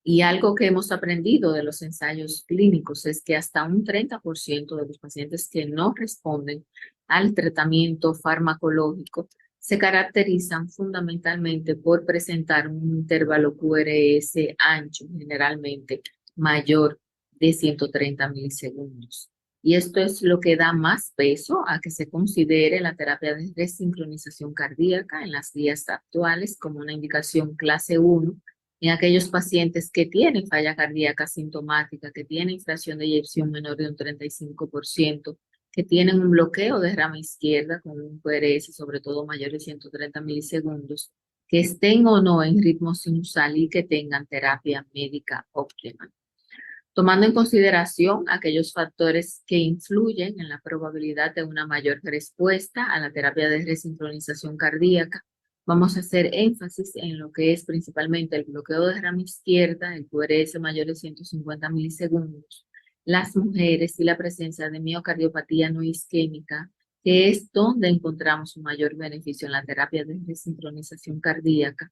Y algo que hemos aprendido de los ensayos clínicos es que hasta un 30% de los pacientes que no responden al tratamiento farmacológico se caracterizan fundamentalmente por presentar un intervalo QRS ancho, generalmente mayor de 130 milisegundos. Y esto es lo que da más peso a que se considere la terapia de resincronización cardíaca en las guías actuales como una indicación clase 1 en aquellos pacientes que tienen falla cardíaca sintomática, que tienen fracción de eyección menor de un 35%, que tienen un bloqueo de rama izquierda con un QRS sobre todo mayor de 130 milisegundos, que estén o no en ritmo sinusal y que tengan terapia médica óptima. Tomando en consideración aquellos factores que influyen en la probabilidad de una mayor respuesta a la terapia de resincronización cardíaca, vamos a hacer énfasis en lo que es principalmente el bloqueo de rama izquierda, el QRS mayor de 150 milisegundos, las mujeres y la presencia de miocardiopatía no isquémica que es donde encontramos un mayor beneficio en la terapia de resincronización cardíaca,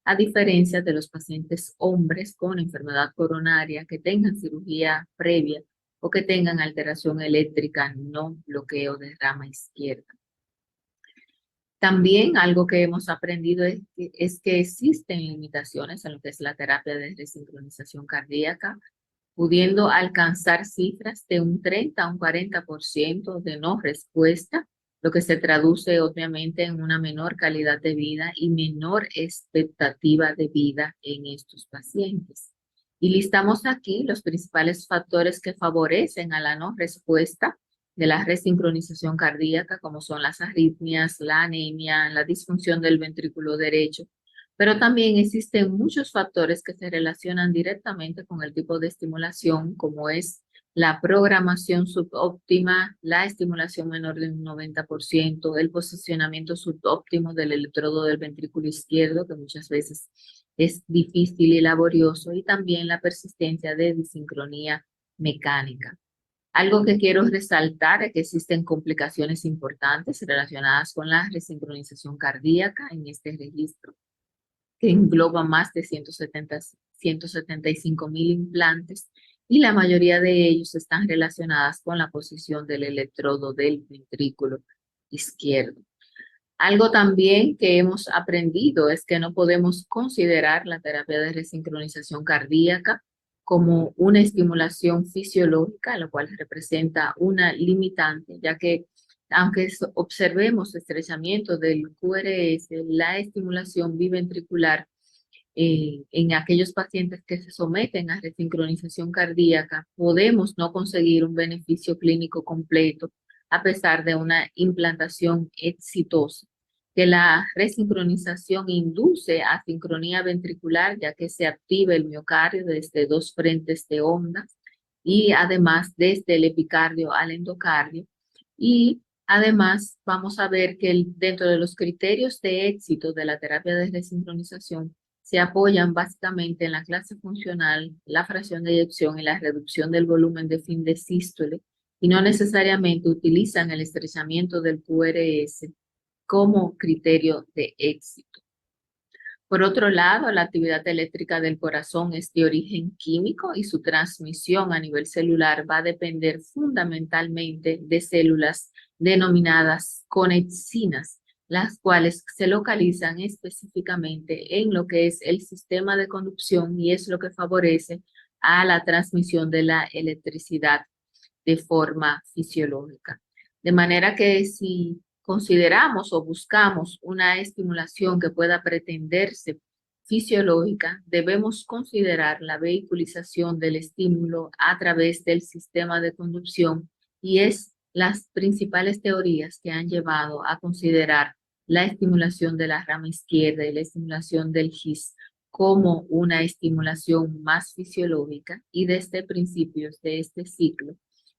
a diferencia de los pacientes hombres con enfermedad coronaria que tengan cirugía previa o que tengan alteración eléctrica, no bloqueo de rama izquierda. También algo que hemos aprendido es que existen limitaciones en lo que es la terapia de resincronización cardíaca, pudiendo alcanzar cifras de un 30 a un 40% de no respuesta, lo que se traduce obviamente en una menor calidad de vida y menor expectativa de vida en estos pacientes. Y listamos aquí los principales factores que favorecen a la no respuesta de la resincronización cardíaca, como son las arritmias, la anemia, la disfunción del ventrículo derecho, pero también existen muchos factores que se relacionan directamente con el tipo de estimulación, como es la programación subóptima, la estimulación menor de un 90%, el posicionamiento subóptimo del electrodo del ventrículo izquierdo, que muchas veces es difícil y laborioso, y también la persistencia de disincronía mecánica. Algo que quiero resaltar es que existen complicaciones importantes relacionadas con la resincronización cardíaca en este registro, que engloba más de 175,000 implantes, y la mayoría de ellos están relacionadas con la posición del electrodo del ventrículo izquierdo. Algo también que hemos aprendido es que no podemos considerar la terapia de resincronización cardíaca como una estimulación fisiológica, lo cual representa una limitante, ya que aunque observemos estrechamiento del QRS, la estimulación biventricular en aquellos pacientes que se someten a resincronización cardíaca, podemos no conseguir un beneficio clínico completo a pesar de una implantación exitosa, que la resincronización induce a sincronía ventricular, ya que se activa el miocardio desde dos frentes de ondas y además desde el epicardio al endocardio. Y además vamos a ver que dentro de los criterios de éxito de la terapia de resincronización se apoyan básicamente en la clase funcional, la fracción de eyección y la reducción del volumen de fin de sístole, y no necesariamente utilizan el estrechamiento del QRS como criterio de éxito. Por otro lado, la actividad eléctrica del corazón es de origen químico y su transmisión a nivel celular va a depender fundamentalmente de células denominadas conexinas, las cuales se localizan específicamente en lo que es el sistema de conducción y es lo que favorece a la transmisión de la electricidad de forma fisiológica. De manera que si consideramos o buscamos una estimulación que pueda pretenderse fisiológica, debemos considerar la vehiculización del estímulo a través del sistema de conducción, y es las principales teorías que han llevado a considerar la estimulación de la rama izquierda y la estimulación del GIS como una estimulación más fisiológica, y desde principios de este ciclo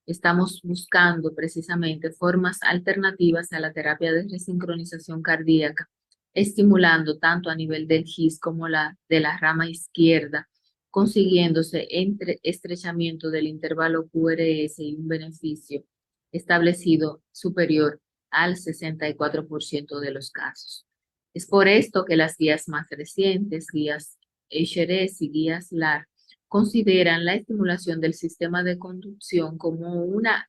estamos buscando precisamente formas alternativas a la terapia de resincronización cardíaca, estimulando tanto a nivel del GIS como de la rama izquierda, consiguiéndose entre estrechamiento del intervalo QRS y un beneficio establecido superior al 64% de los casos. Es por esto que las guías más recientes, guías HRS y guías LAR, consideran la estimulación del sistema de conducción como una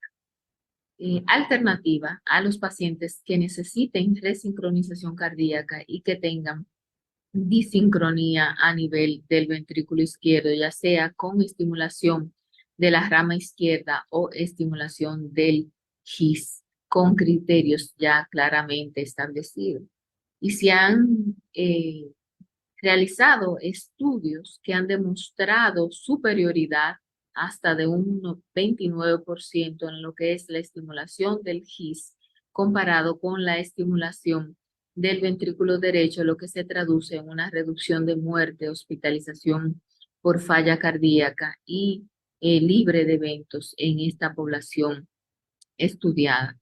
alternativa a los pacientes que necesiten resincronización cardíaca y que tengan disincronía a nivel del ventrículo izquierdo, ya sea con estimulación de la rama izquierda o estimulación del GIS, con criterios ya claramente establecidos. Y se han realizado estudios que han demostrado superioridad hasta de un 29% en lo que es la estimulación del GIS comparado con la estimulación del ventrículo derecho, lo que se traduce en una reducción de muerte, hospitalización por falla cardíaca y libre de eventos en esta población estudiada.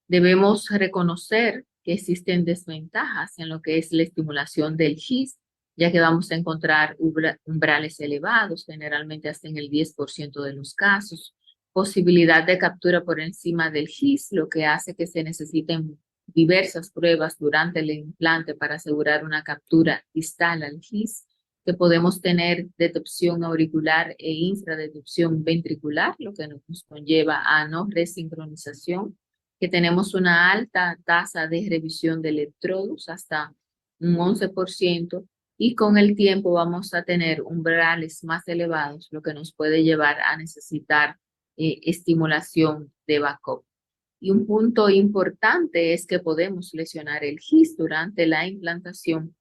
Debemos reconocer que existen desventajas en lo que es la estimulación del GIS, ya que vamos a encontrar umbrales elevados, generalmente hasta en el 10% de los casos, posibilidad de captura por encima del GIS, lo que hace que se necesiten diversas pruebas durante el implante para asegurar una captura distal al GIS, que podemos tener detección auricular e infradetección ventricular, lo que nos conlleva a no resincronización, que tenemos una alta tasa de revisión de electrodos, hasta un 11%, y con el tiempo vamos a tener umbrales más elevados, lo que nos puede llevar a necesitar estimulación de backup. Y un punto importante es que podemos lesionar el GIS durante la implantación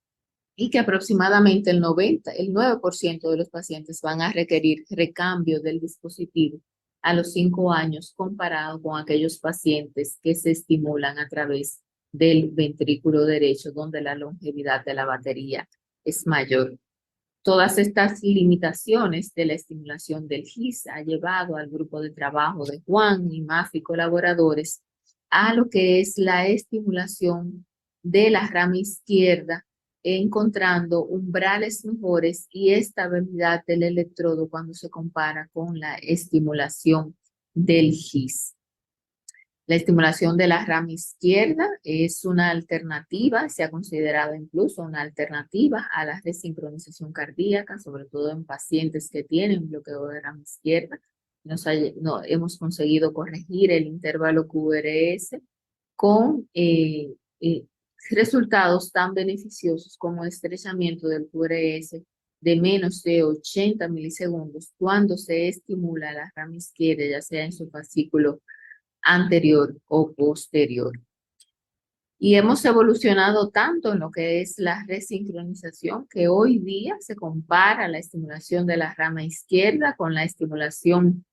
y que aproximadamente el 9% de los pacientes van a requerir recambio del dispositivo a los 5 años, comparado con aquellos pacientes que se estimulan a través del ventrículo derecho, donde la longevidad de la batería es mayor. Todas estas limitaciones de la estimulación del GIS ha llevado al grupo de trabajo de Juan, IMAF y colaboradores a lo que es la estimulación de la rama izquierda, encontrando umbrales mejores y estabilidad del electrodo cuando se compara con la estimulación del GIS. La estimulación de la rama izquierda es una alternativa, se ha considerado incluso una alternativa a la resincronización cardíaca, sobre todo en pacientes que tienen bloqueo de rama izquierda. Hemos conseguido corregir el intervalo QRS con resultados tan beneficiosos como estrechamiento del QRS de menos de 80 milisegundos cuando se estimula la rama izquierda, ya sea en su fascículo anterior o posterior. Y hemos evolucionado tanto en lo que es la resincronización, que hoy día se compara la estimulación de la rama izquierda con la estimulación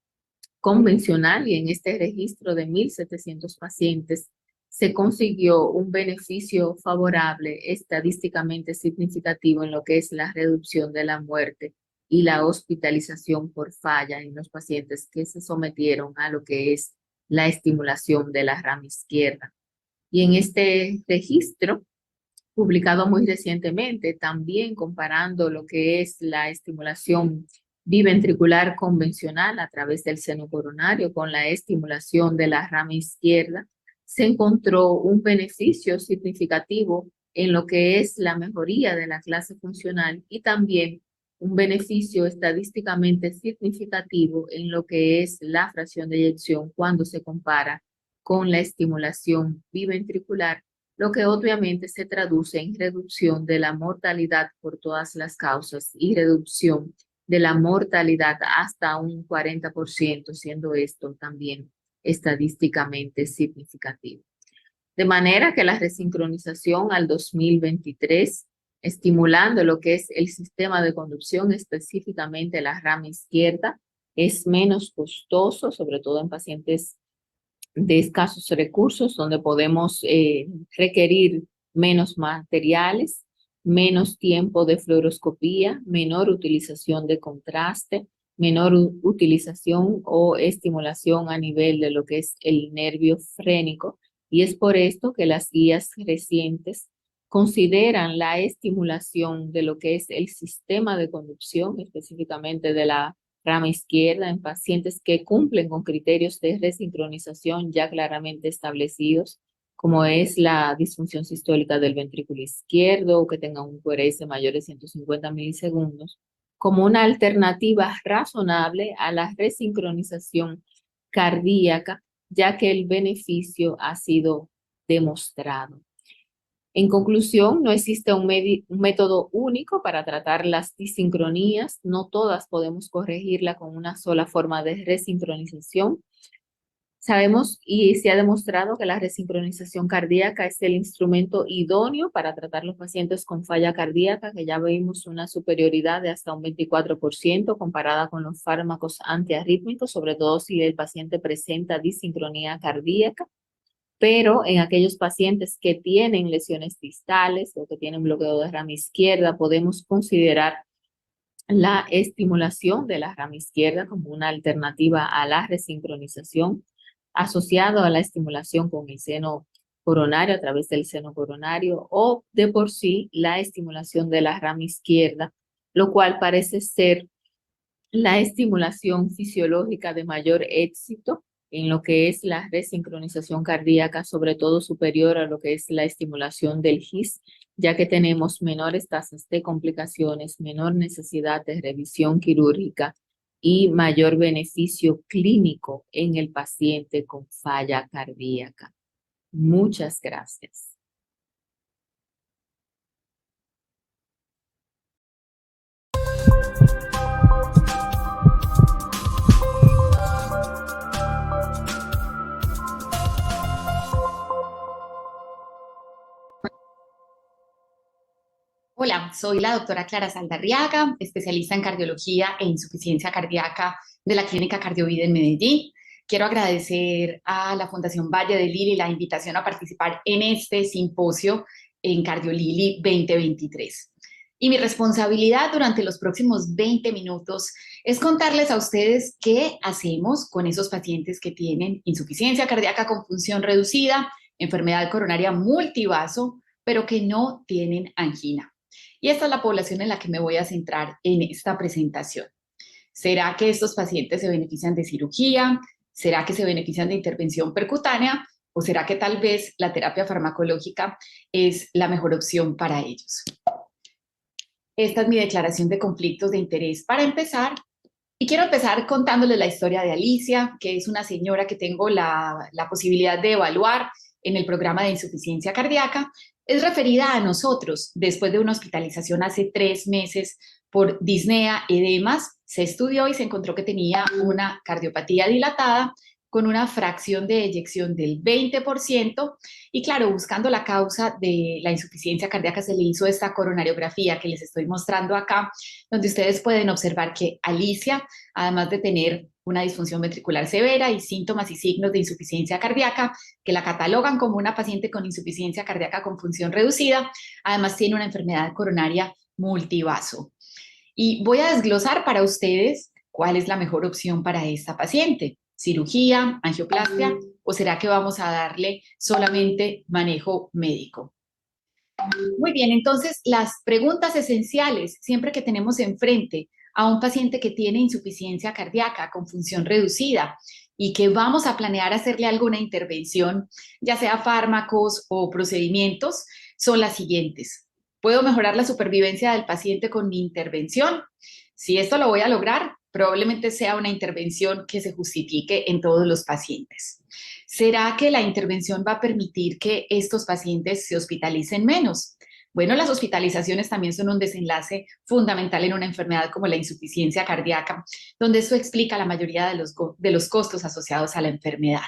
convencional, y en este registro de 1.700 pacientes se consiguió un beneficio favorable, estadísticamente significativo, en lo que es la reducción de la muerte y la hospitalización por falla en los pacientes que se sometieron a lo que es la estimulación de la rama izquierda. Y en este registro, publicado muy recientemente, también comparando lo que es la estimulación biventricular convencional a través del seno coronario con la estimulación de la rama izquierda, se encontró un beneficio significativo en lo que es la mejoría de la clase funcional y también un beneficio estadísticamente significativo en lo que es la fracción de eyección cuando se compara con la estimulación biventricular, lo que obviamente se traduce en reducción de la mortalidad por todas las causas y reducción de la mortalidad hasta un 40%, siendo esto también estadísticamente significativo. De manera que la resincronización al 2023, estimulando lo que es el sistema de conducción, específicamente la rama izquierda, es menos costoso, sobre todo en pacientes de escasos recursos, donde podemos requerir menos materiales, menos tiempo de fluoroscopía, menor utilización de contraste, menor utilización o estimulación a nivel de lo que es el nervio frénico, y es por esto que las guías recientes consideran la estimulación de lo que es el sistema de conducción, específicamente de la rama izquierda, en pacientes que cumplen con criterios de resincronización ya claramente establecidos, como es la disfunción sistólica del ventrículo izquierdo, o que tenga un QRS mayor de 150 milisegundos, como una alternativa razonable a la resincronización cardíaca, ya que el beneficio ha sido demostrado. En conclusión, no existe un método único para tratar las disincronías. No todas podemos corregirla con una sola forma de resincronización. Sabemos y se ha demostrado que la resincronización cardíaca es el instrumento idóneo para tratar los pacientes con falla cardíaca, que ya vimos una superioridad de hasta un 24% comparada con los fármacos antiarrítmicos, sobre todo si el paciente presenta disincronía cardíaca. Pero en aquellos pacientes que tienen lesiones distales o que tienen bloqueo de rama izquierda, podemos considerar la estimulación de la rama izquierda como una alternativa a la resincronización, asociado a la estimulación con el seno coronario a través del seno coronario, o de por sí la estimulación de la rama izquierda, lo cual parece ser la estimulación fisiológica de mayor éxito en lo que es la resincronización cardíaca, sobre todo superior a lo que es la estimulación del GIS, ya que tenemos menores tasas de complicaciones, menor necesidad de revisión quirúrgica y mayor beneficio clínico en el paciente con falla cardíaca. Muchas gracias. Hola, soy la doctora Clara Saldarriaga, especialista en cardiología e insuficiencia cardíaca de la Clínica Cardiovida en Medellín. Quiero agradecer a la Fundación Valle de Lili la invitación a participar en este simposio en CardioLili 2023. Y mi responsabilidad durante los próximos 20 minutos es contarles a ustedes qué hacemos con esos pacientes que tienen insuficiencia cardíaca con función reducida, enfermedad coronaria multivaso, pero que no tienen angina. Y esta es la población en la que me voy a centrar en esta presentación. ¿Será que estos pacientes se benefician de cirugía? ¿Será que se benefician de intervención percutánea? ¿O será que tal vez la terapia farmacológica es la mejor opción para ellos? Esta es mi declaración de conflictos de interés para empezar. Y quiero empezar contándoles la historia de Alicia, que es una señora que tengo la posibilidad de evaluar en el programa de insuficiencia cardíaca. Es referida a nosotros después de una hospitalización hace 3 meses por disnea, edemas. Se estudió y se encontró que tenía una cardiopatía dilatada con una fracción de eyección del 20%. Y claro, buscando la causa de la insuficiencia cardíaca se le hizo esta coronariografía que les estoy mostrando acá, donde ustedes pueden observar que Alicia, además de tener una disfunción ventricular severa y síntomas y signos de insuficiencia cardíaca que la catalogan como una paciente con insuficiencia cardíaca con función reducida, además tiene una enfermedad coronaria multivaso. Y voy a desglosar para ustedes cuál es la mejor opción para esta paciente. ¿Cirugía, angioplastia o será que vamos a darle solamente manejo médico? Muy bien, entonces las preguntas esenciales siempre que tenemos enfrente a un paciente que tiene insuficiencia cardíaca con función reducida y que vamos a planear hacerle alguna intervención, ya sea fármacos o procedimientos, son las siguientes. ¿Puedo mejorar la supervivencia del paciente con mi intervención? Si esto lo voy a lograr, probablemente sea una intervención que se justifique en todos los pacientes. ¿Será que la intervención va a permitir que estos pacientes se hospitalicen menos? Bueno, las hospitalizaciones también son un desenlace fundamental en una enfermedad como la insuficiencia cardíaca, donde eso explica la mayoría de los costos asociados a la enfermedad.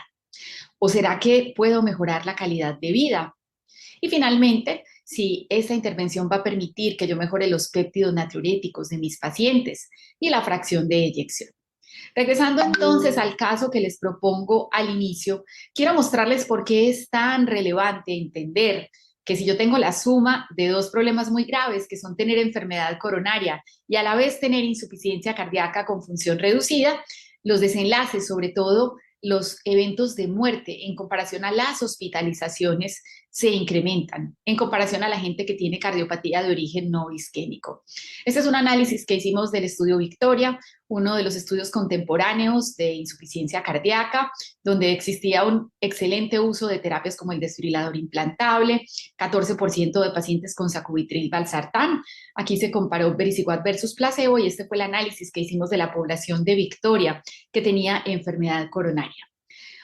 ¿O será que puedo mejorar la calidad de vida? Y finalmente, si esta intervención va a permitir que yo mejore los péptidos natriuréticos de mis pacientes y la fracción de eyección. Regresando entonces al caso que les propongo al inicio, quiero mostrarles por qué es tan relevante entender que si yo tengo la suma de 2 problemas muy graves, que son tener enfermedad coronaria y a la vez tener insuficiencia cardíaca con función reducida, los desenlaces, sobre todo los eventos de muerte en comparación a las hospitalizaciones, se incrementan en comparación a la gente que tiene cardiopatía de origen no isquémico. Este es un análisis que hicimos del estudio Victoria, uno de los estudios contemporáneos de insuficiencia cardíaca, donde existía un excelente uso de terapias como el desfibrilador implantable, 14% de pacientes con sacubitril valsartán. Aquí se comparó vericiguat versus placebo y este fue el análisis que hicimos de la población de Victoria que tenía enfermedad coronaria.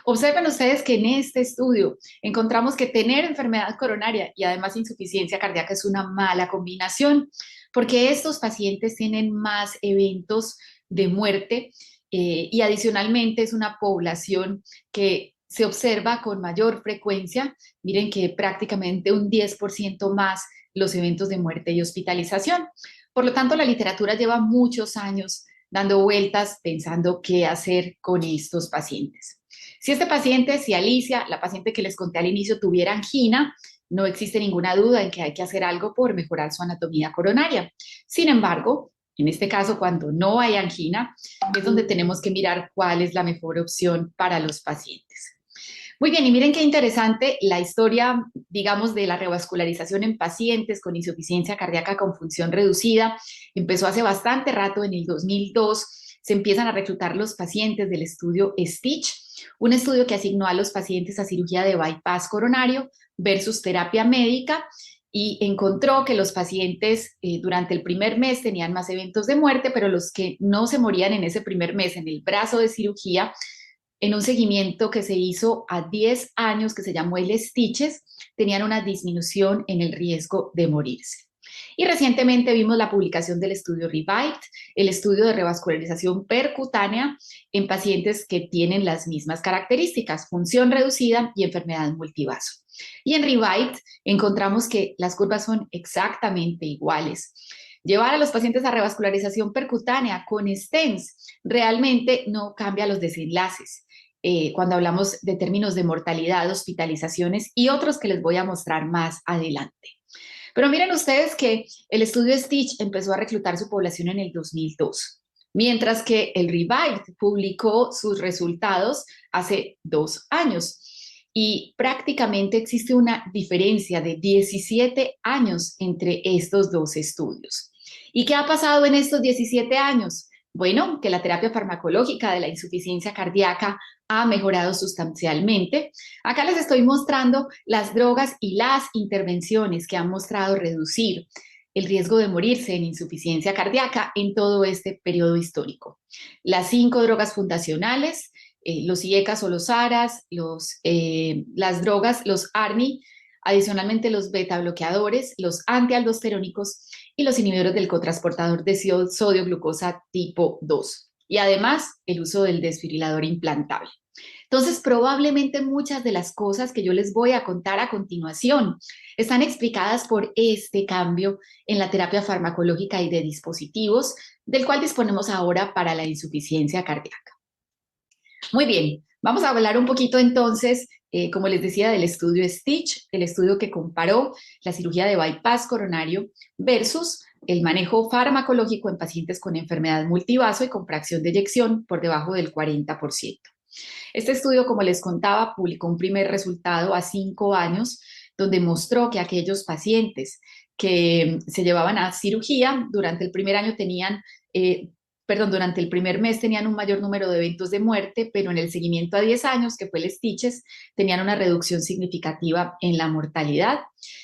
Observen ustedes que en este estudio encontramos que tener enfermedad coronaria y además insuficiencia cardíaca es una mala combinación, porque estos pacientes tienen más eventos de muerte y adicionalmente es una población que se observa con mayor frecuencia. Miren que prácticamente un 10% más los eventos de muerte y hospitalización. Por lo tanto, la literatura lleva muchos años dando vueltas pensando qué hacer con estos pacientes. Si este paciente, si Alicia, la paciente que les conté al inicio, tuviera angina, no existe ninguna duda en que hay que hacer algo por mejorar su anatomía coronaria. Sin embargo, en este caso, cuando no hay angina, es donde tenemos que mirar cuál es la mejor opción para los pacientes. Muy bien, y miren qué interesante la historia, digamos, de la revascularización en pacientes con insuficiencia cardíaca con función reducida. Empezó hace bastante rato, en el 2002, se empiezan a reclutar los pacientes del estudio STITCH, un estudio que asignó a los pacientes a cirugía de bypass coronario versus terapia médica, y encontró que los pacientes durante el primer mes tenían más eventos de muerte, pero los que no se morían en ese primer mes en el brazo de cirugía, en un seguimiento que se hizo a 10 años, que se llamó el STITCHES, tenían una disminución en el riesgo de morirse. Y recientemente vimos la publicación del estudio REVIVED, el estudio de revascularización percutánea en pacientes que tienen las mismas características, función reducida y enfermedad multivaso. Y en REVIVED encontramos que las curvas son exactamente iguales. Llevar a los pacientes a revascularización percutánea con stents realmente no cambia los desenlaces. Cuando hablamos de términos de mortalidad, hospitalizaciones y otros que les voy a mostrar más adelante. Pero miren ustedes que el estudio STITCH empezó a reclutar su población en el 2002, mientras que el REVIVED publicó sus resultados hace 2 años. Y prácticamente existe una diferencia de 17 años entre estos dos estudios. ¿Y qué ha pasado en estos 17 años? Bueno, que la terapia farmacológica de la insuficiencia cardíaca ha mejorado sustancialmente. Acá les estoy mostrando las drogas y las intervenciones que han mostrado reducir el riesgo de morirse en insuficiencia cardíaca en todo este periodo histórico. Las 5 drogas fundacionales, los IECAS o los ARAS, las drogas, los ARNI, adicionalmente los beta bloqueadores, los antialdosterónicos y los inhibidores del cotransportador de sodio glucosa tipo 2. Y además el uso del desfibrilador implantable. Entonces, probablemente muchas de las cosas que yo les voy a contar a continuación están explicadas por este cambio en la terapia farmacológica y de dispositivos, del cual disponemos ahora para la insuficiencia cardíaca. Muy bien, vamos a hablar un poquito entonces, como les decía, del estudio STITCH, el estudio que comparó la cirugía de bypass coronario versus el manejo farmacológico en pacientes con enfermedad multivaso y con fracción de eyección por debajo del 40%. Este estudio, como les contaba, publicó un primer resultado a 5 años, donde mostró que aquellos pacientes que se llevaban a cirugía durante el primer año durante el primer mes tenían un mayor número de eventos de muerte, pero en el seguimiento a 10 años, que fue el STITCHES, tenían una reducción significativa en la mortalidad.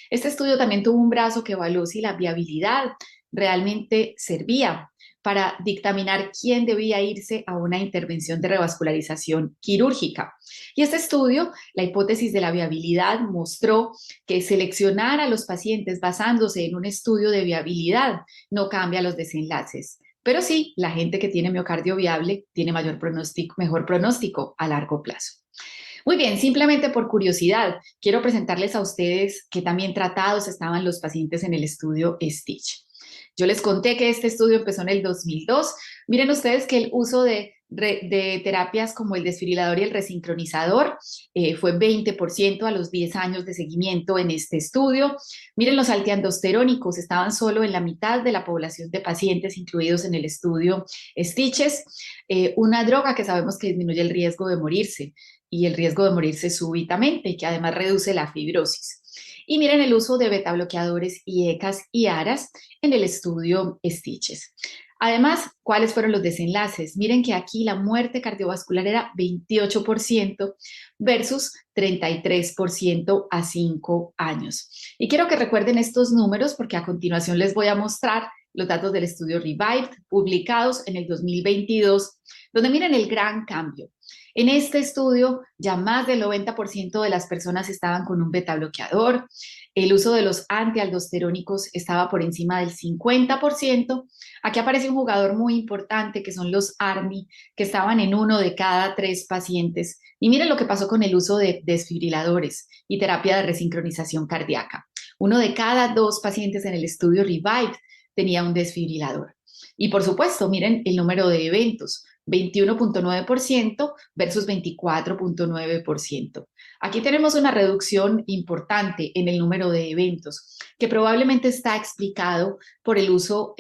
Este estudio también tuvo un brazo que evaluó si la viabilidad realmente servía para dictaminar quién debía irse a una intervención de revascularización quirúrgica. Y este estudio, la hipótesis de la viabilidad, mostró que seleccionar a los pacientes basándose en un estudio de viabilidad no cambia los desenlaces. Pero sí, la gente que tiene miocardio viable tiene mejor pronóstico a largo plazo. Muy bien, simplemente por curiosidad, quiero presentarles a ustedes qué también tratados estaban los pacientes en el estudio STITCH. Yo les conté que este estudio empezó en el 2002. Miren ustedes que el uso de terapias como el desfibrilador y el resincronizador fue 20% a los 10 años de seguimiento en este estudio. Miren, los antialdosterónicos estaban solo en la mitad de la población de pacientes incluidos en el estudio STITCHES, una droga que sabemos que disminuye el riesgo de morirse y el riesgo de morirse súbitamente y que además reduce la fibrosis. Y miren el uso de beta bloqueadores IECAS y ARAS en el estudio STITCHES. Además, ¿cuáles fueron los desenlaces? Miren que aquí la muerte cardiovascular era 28% versus 33% a 5 años. Y quiero que recuerden estos números porque a continuación les voy a mostrar los datos del estudio REVIVED publicados en el 2022, donde miren el gran cambio. En este estudio, ya más del 90% de las personas estaban con un beta bloqueador. El uso de los antialdosterónicos estaba por encima del 50%. Aquí aparece un jugador muy importante que son los ARNI, que estaban en 1 de cada 3 pacientes. Y miren lo que pasó con el uso de desfibriladores y terapia de resincronización cardíaca. 1 de cada 2 pacientes en el estudio REVIVED tenía un desfibrilador. Y por supuesto, miren el número de eventos. 21.9% versus 24.9%. Aquí tenemos una reducción importante en el número de eventos, que probablemente está explicado por el uso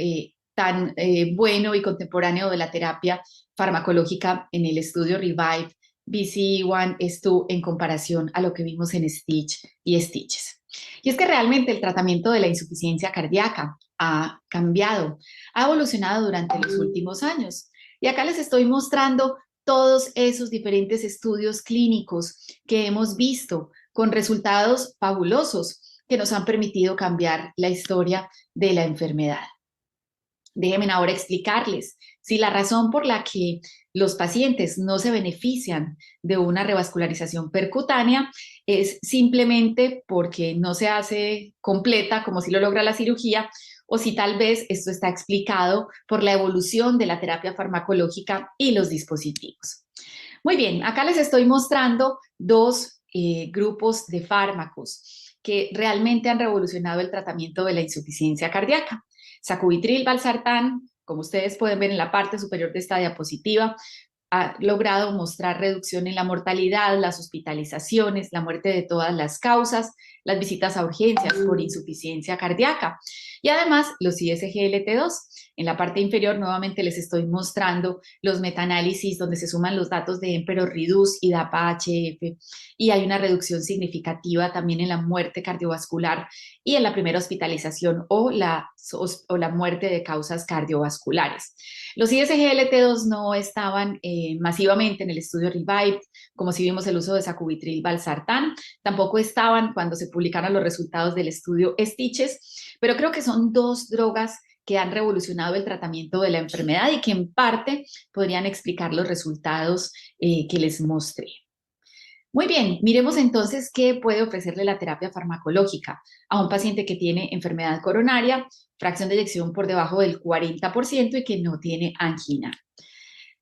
tan bueno y contemporáneo de la terapia farmacológica en el estudio REVIVED, BCE1-S2 en comparación a lo que vimos en STITCH y STITCHES. Y es que realmente el tratamiento de la insuficiencia cardíaca ha cambiado, ha evolucionado durante los últimos años. Y acá les estoy mostrando todos esos diferentes estudios clínicos que hemos visto con resultados fabulosos que nos han permitido cambiar la historia de la enfermedad. Déjenme ahora explicarles si la razón por la que los pacientes no se benefician de una revascularización percutánea es simplemente porque no se hace completa como si lo logra la cirugía, o si tal vez esto está explicado por la evolución de la terapia farmacológica y los dispositivos. Muy bien, acá les estoy mostrando dos grupos de fármacos que realmente han revolucionado el tratamiento de la insuficiencia cardíaca. Sacubitril valsartán, como ustedes pueden ver en la parte superior de esta diapositiva, ha logrado mostrar reducción en la mortalidad, las hospitalizaciones, la muerte de todas las causas, las visitas a urgencias por insuficiencia cardíaca y además los ISGLT2. En la parte inferior nuevamente les estoy mostrando los metaanálisis donde se suman los datos de Emperor-Reduce y DAPA-HF y hay una reducción significativa también en la muerte cardiovascular y en la primera hospitalización o la muerte de causas cardiovasculares. Los ISGLT2 no estaban masivamente en el estudio REVIVE, como si vimos el uso de sacubitril valsartán, tampoco estaban cuando se publicaron los resultados del estudio STITCHES, pero creo que son dos drogas que han revolucionado el tratamiento de la enfermedad y que en parte podrían explicar los resultados que les mostré. Muy bien, miremos entonces qué puede ofrecerle la terapia farmacológica a un paciente que tiene enfermedad coronaria, fracción de eyección por debajo del 40% y que no tiene angina.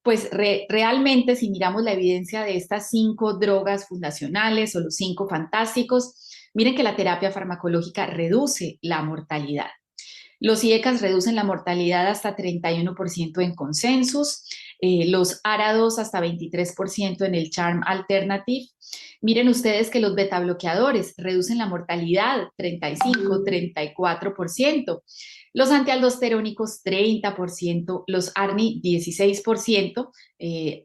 Pues realmente si miramos la evidencia de estas 5 drogas fundacionales o los 5 fantásticos, miren que la terapia farmacológica reduce la mortalidad. Los IECAS reducen la mortalidad hasta 31% en consensus, los ARA2 hasta 23% en el CHARM Alternative. Miren ustedes que los betabloqueadores reducen la mortalidad 35-34%, los antialdosterónicos 30%, los ARNI 16%,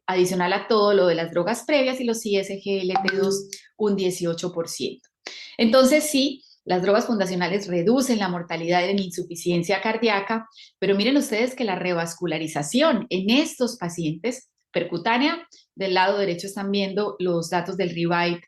adicional a todo lo de las drogas previas y los ISGLT2 un 18%. Entonces sí, las drogas fundacionales reducen la mortalidad en insuficiencia cardíaca, pero miren ustedes que la revascularización en estos pacientes, percutánea, del lado derecho están viendo los datos del REVIVE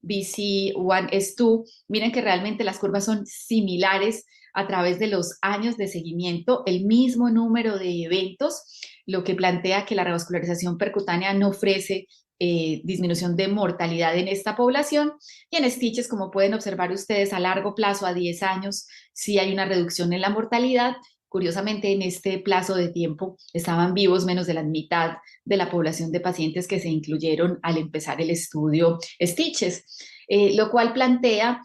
BC1S2, miren que realmente las curvas son similares a través de los años de seguimiento, el mismo número de eventos, lo que plantea que la revascularización percutánea no ofrece disminución de mortalidad en esta población y en STITCHES, como pueden observar ustedes, a largo plazo, a 10 años, sí hay una reducción en la mortalidad. Curiosamente, en este plazo de tiempo estaban vivos menos de la mitad de la población de pacientes que se incluyeron al empezar el estudio STITCHES, lo cual plantea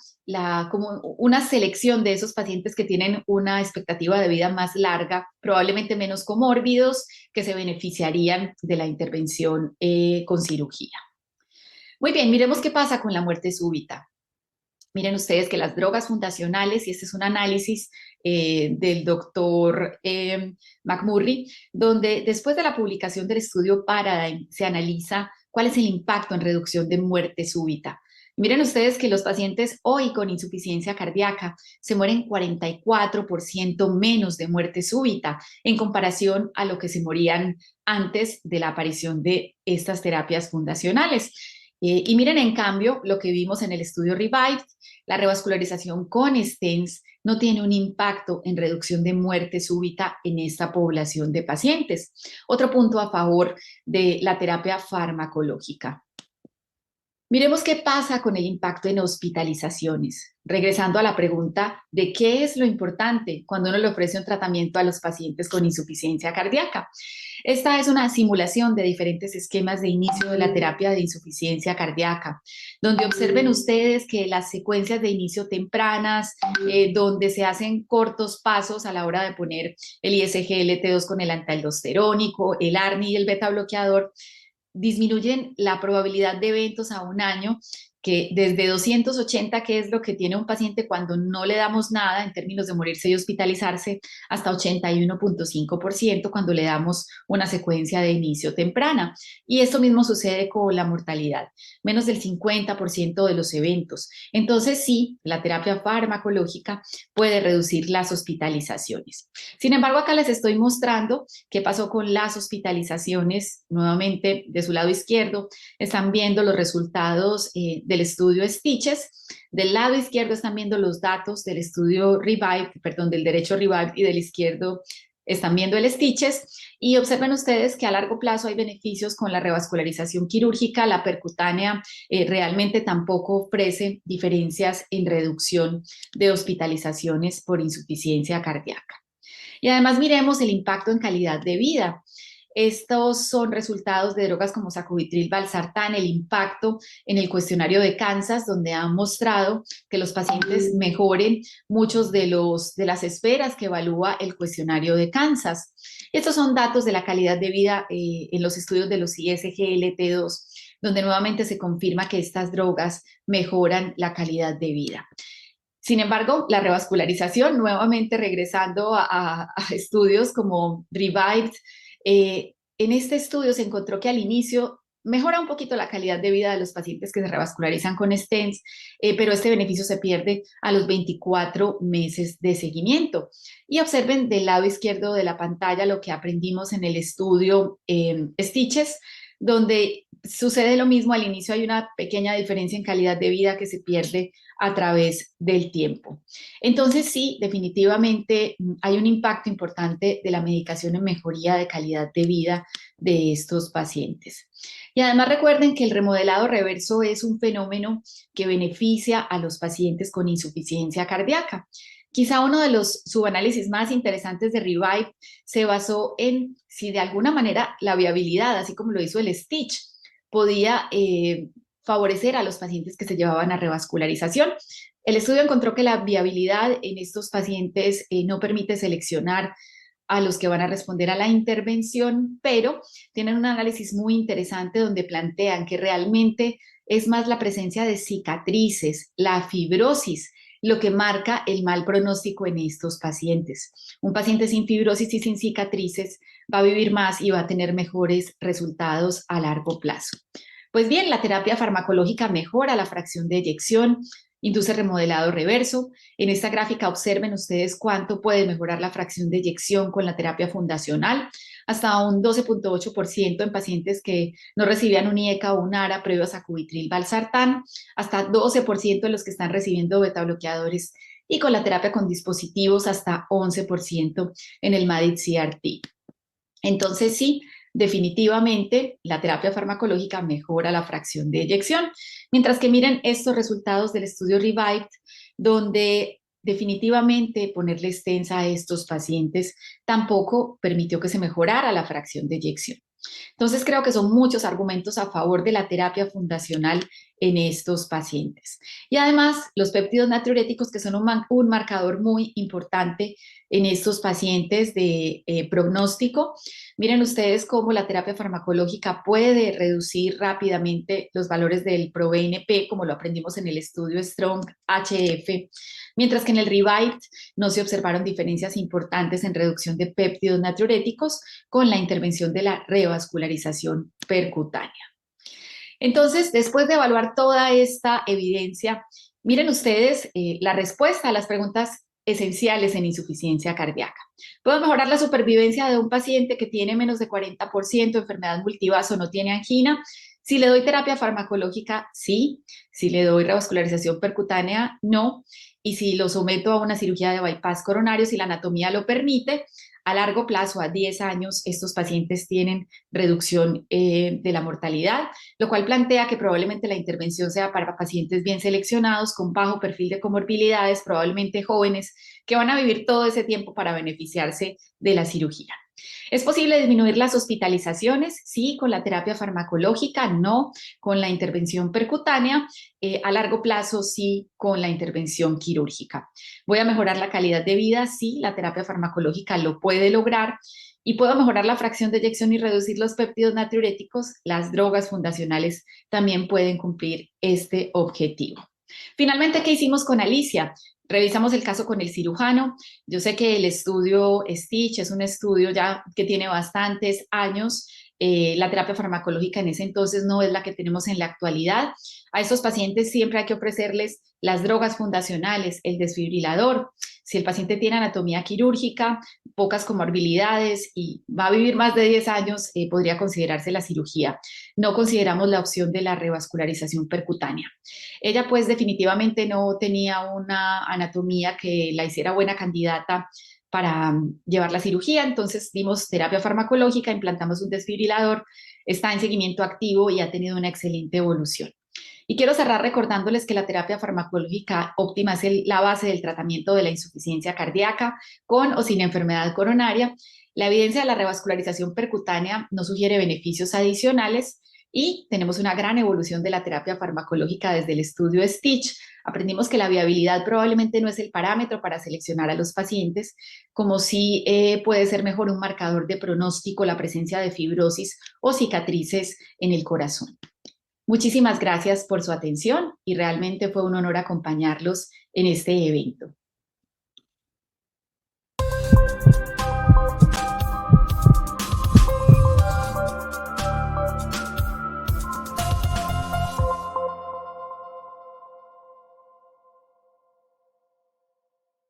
como una selección de esos pacientes que tienen una expectativa de vida más larga, probablemente menos comórbidos, que se beneficiarían de la intervención con cirugía. Muy bien, miremos qué pasa con la muerte súbita. Miren ustedes que las drogas fundacionales, y este es un análisis del doctor McMurray, donde después de la publicación del estudio Paradigm se analiza cuál es el impacto en reducción de muerte súbita. Miren ustedes que los pacientes hoy con insuficiencia cardíaca se mueren 44% menos de muerte súbita en comparación a lo que se morían antes de la aparición de estas terapias fundacionales. Y miren, en cambio, lo que vimos en el estudio REVIVE, la revascularización con stents no tiene un impacto en reducción de muerte súbita en esta población de pacientes. Otro punto a favor de la terapia farmacológica. Miremos qué pasa con el impacto en hospitalizaciones. Regresando a la pregunta de qué es lo importante cuando uno le ofrece un tratamiento a los pacientes con insuficiencia cardíaca. Esta es una simulación de diferentes esquemas de inicio de la terapia de insuficiencia cardíaca, donde observen ustedes que las secuencias de inicio tempranas, donde se hacen cortos pasos a la hora de poner el ISGLT2 con el antialdosterónico, el ARNI y el beta bloqueador, disminuyen la probabilidad de eventos a un año que desde 280, que es lo que tiene un paciente cuando no le damos nada en términos de morirse y hospitalizarse, hasta 81.5% cuando le damos una secuencia de inicio temprana. Y esto mismo sucede con la mortalidad, menos del 50% de los eventos. Entonces sí, la terapia farmacológica puede reducir las hospitalizaciones. Sin embargo, acá les estoy mostrando qué pasó con las hospitalizaciones. Nuevamente, de su lado izquierdo, están viendo los resultados del estudio Stitches. Del lado izquierdo están viendo los datos del estudio Revive, perdón, del derecho Revive, y del izquierdo están viendo el Stitches. Y observen ustedes que a largo plazo hay beneficios con la revascularización quirúrgica. La percutánea realmente tampoco ofrece diferencias en reducción de hospitalizaciones por insuficiencia cardíaca. Y además miremos el impacto en calidad de vida. Estos son resultados de drogas como sacubitril, valsartán, el impacto en el cuestionario de Kansas, donde han mostrado que los pacientes mejoren muchos de las esferas que evalúa el cuestionario de Kansas. Estos son datos de la calidad de vida en los estudios de los ISGLT2, donde nuevamente se confirma que estas drogas mejoran la calidad de vida. Sin embargo, la revascularización, nuevamente regresando a estudios como Revived, en este estudio se encontró que al inicio mejora un poquito la calidad de vida de los pacientes que se revascularizan con stents, pero este beneficio se pierde a los 24 meses de seguimiento. Y observen del lado izquierdo de la pantalla lo que aprendimos en el estudio Stitches, donde sucede lo mismo. Al inicio hay una pequeña diferencia en calidad de vida que se pierde a través del tiempo. Entonces sí, definitivamente hay un impacto importante de la medicación en mejoría de calidad de vida de estos pacientes. Y además recuerden que el remodelado reverso es un fenómeno que beneficia a los pacientes con insuficiencia cardíaca. Quizá uno de los subanálisis más interesantes de Revive se basó en si de alguna manera la viabilidad, así como lo hizo el Stitch, podía favorecer a los pacientes que se llevaban a revascularización. El estudio encontró que la viabilidad en estos pacientes no permite seleccionar a los que van a responder a la intervención, pero tienen un análisis muy interesante donde plantean que realmente es más la presencia de cicatrices, la fibrosis, lo que marca el mal pronóstico en estos pacientes. Un paciente sin fibrosis y sin cicatrices va a vivir más y va a tener mejores resultados a largo plazo. Pues bien, la terapia farmacológica mejora la fracción de eyección, induce remodelado reverso. En esta gráfica observen ustedes cuánto puede mejorar la fracción de eyección con la terapia fundacional, hasta un 12.8% en pacientes que no recibían un IECA o un ARA previo a sacubitril valsartán, hasta 12% en los que están recibiendo betabloqueadores, y con la terapia con dispositivos hasta 11% en el MADIT-CRT. Entonces sí, definitivamente la terapia farmacológica mejora la fracción de eyección, mientras que miren estos resultados del estudio Revived, donde definitivamente ponerle stents a estos pacientes tampoco permitió que se mejorara la fracción de eyección. Entonces creo que son muchos argumentos a favor de la terapia fundacional en estos pacientes. Y además los péptidos natriuréticos, que son un marcador muy importante en estos pacientes de pronóstico. Miren ustedes cómo la terapia farmacológica puede reducir rápidamente los valores del ProBNP, como lo aprendimos en el estudio STRONG-HF, mientras que en el Revive no se observaron diferencias importantes en reducción de péptidos natriuréticos con la intervención de la revascularización percutánea. Entonces, después de evaluar toda esta evidencia, miren ustedes la respuesta a las preguntas esenciales en insuficiencia cardíaca. ¿Puedo mejorar la supervivencia de un paciente que tiene menos de 40% de enfermedad multivaso, no tiene angina? Si le doy terapia farmacológica, sí. Si le doy revascularización percutánea, no. Y si lo someto a una cirugía de bypass coronario, si la anatomía lo permite, a largo plazo, a 10 años, estos pacientes tienen reducción de la mortalidad, lo cual plantea que probablemente la intervención sea para pacientes bien seleccionados, con bajo perfil de comorbilidades, probablemente jóvenes, que van a vivir todo ese tiempo para beneficiarse de la cirugía. ¿Es posible disminuir las hospitalizaciones? Sí, con la terapia farmacológica, no con la intervención percutánea. A largo plazo, sí, con la intervención quirúrgica. ¿Voy a mejorar la calidad de vida? Sí, la terapia farmacológica lo puede lograr. ¿Y puedo mejorar la fracción de eyección y reducir los péptidos natriuréticos? Las drogas fundacionales también pueden cumplir este objetivo. Finalmente, ¿qué hicimos con Alicia? Revisamos el caso con el cirujano. Yo sé que el estudio STITCH es un estudio ya que tiene bastantes años. La terapia farmacológica en ese entonces no es la que tenemos en la actualidad. A estos pacientes siempre hay que ofrecerles las drogas fundacionales, el desfibrilador. Si el paciente tiene anatomía quirúrgica, pocas comorbilidades y va a vivir más de 10 años, podría considerarse la cirugía. No consideramos la opción de la revascularización percutánea. Ella pues definitivamente no tenía una anatomía que la hiciera buena candidata para llevar la cirugía, entonces dimos terapia farmacológica, implantamos un desfibrilador, está en seguimiento activo y ha tenido una excelente evolución. Y quiero cerrar recordándoles que la terapia farmacológica óptima es la base del tratamiento de la insuficiencia cardíaca con o sin enfermedad coronaria. La evidencia de la revascularización percutánea nos sugiere beneficios adicionales y tenemos una gran evolución de la terapia farmacológica desde el estudio STITCH. Aprendimos que la viabilidad probablemente no es el parámetro para seleccionar a los pacientes, como si puede ser mejor un marcador de pronóstico la presencia de fibrosis o cicatrices en el corazón. Muchísimas gracias por su atención y realmente fue un honor acompañarlos en este evento.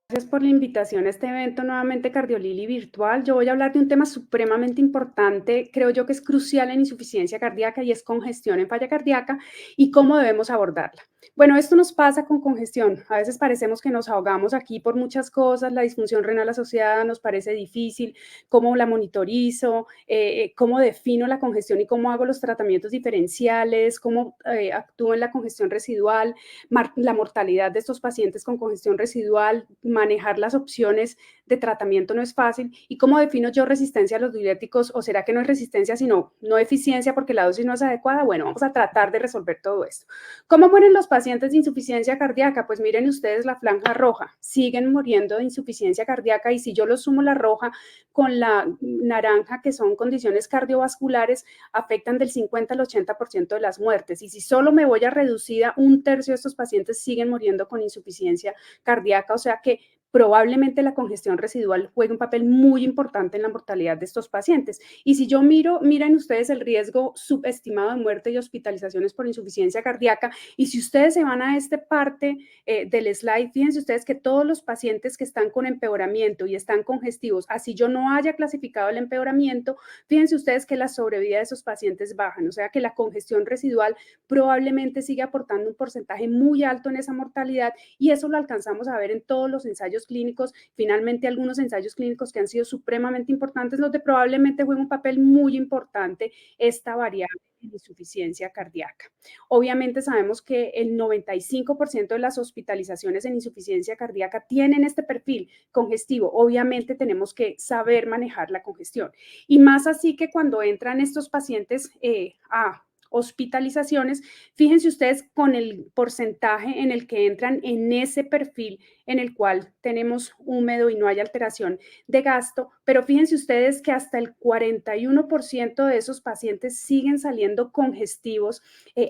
Gracias por la invitación a este evento nuevamente Cardiolili virtual. Yo voy a hablar de un tema supremamente importante, creo yo que es crucial en insuficiencia cardíaca y es congestión en falla cardíaca y cómo debemos abordarla. Bueno, esto nos pasa con congestión. A veces parecemos que nos ahogamos aquí por muchas cosas, la disfunción renal asociada nos parece difícil, cómo la monitorizo, cómo defino la congestión y cómo hago los tratamientos diferenciales, cómo actúo en la congestión residual, la mortalidad de estos pacientes con congestión residual, manejar las opciones de tratamiento no es fácil. ¿Y cómo defino yo resistencia a los diuréticos? ¿O será que no es resistencia, sino no eficiencia porque la dosis no es adecuada? Bueno, vamos a tratar de resolver todo esto. ¿Cómo mueren los pacientes de insuficiencia cardíaca? Pues miren ustedes la franja roja. Siguen muriendo de insuficiencia cardíaca y si yo lo sumo la roja con la naranja, que son condiciones cardiovasculares, afectan del 50 al 80% de las muertes. Y si solo me voy a reducir a un tercio de estos pacientes siguen muriendo con insuficiencia cardíaca, o sea que probablemente la congestión residual juega un papel muy importante en la mortalidad de estos pacientes. Y si yo miren ustedes el riesgo subestimado de muerte y hospitalizaciones por insuficiencia cardíaca, y si ustedes se van a esta parte del slide, fíjense ustedes que todos los pacientes que están con empeoramiento y están congestivos, así yo no haya clasificado el empeoramiento, fíjense ustedes que la sobrevida de esos pacientes bajan, o sea que la congestión residual probablemente sigue aportando un porcentaje muy alto en esa mortalidad y eso lo alcanzamos a ver en todos los ensayos clínicos, finalmente algunos ensayos clínicos que han sido supremamente importantes, donde probablemente juega un papel muy importante esta variable de insuficiencia cardíaca. Obviamente sabemos que el 95% de las hospitalizaciones en insuficiencia cardíaca tienen este perfil congestivo. Obviamente tenemos que saber manejar la congestión. Y más así que cuando entran estos pacientes a hospitalizaciones, fíjense ustedes con el porcentaje en el que entran en ese perfil en el cual tenemos húmedo y no hay alteración de gasto, pero fíjense ustedes que hasta el 41% de esos pacientes siguen saliendo congestivos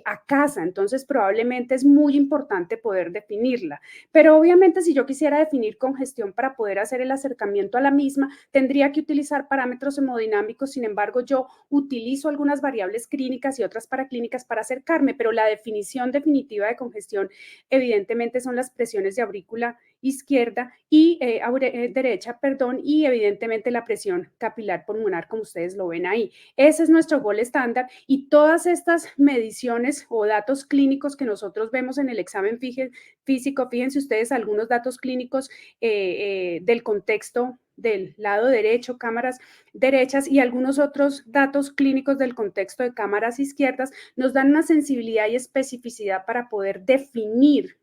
a casa, entonces probablemente es muy importante poder definirla, pero obviamente si yo quisiera definir congestión para poder hacer el acercamiento a la misma, tendría que utilizar parámetros hemodinámicos, sin embargo yo utilizo algunas variables clínicas y otras paraclínicas para acercarme, pero la definición definitiva de congestión evidentemente son las presiones de aurícula izquierda y derecha, y evidentemente la presión capilar pulmonar, como ustedes lo ven ahí. Ese es nuestro gol estándar y todas estas mediciones o datos clínicos que nosotros vemos en el examen físico, fíjense ustedes algunos datos clínicos del contexto del lado derecho, cámaras derechas y algunos otros datos clínicos del contexto de cámaras izquierdas nos dan una sensibilidad y especificidad para poder definir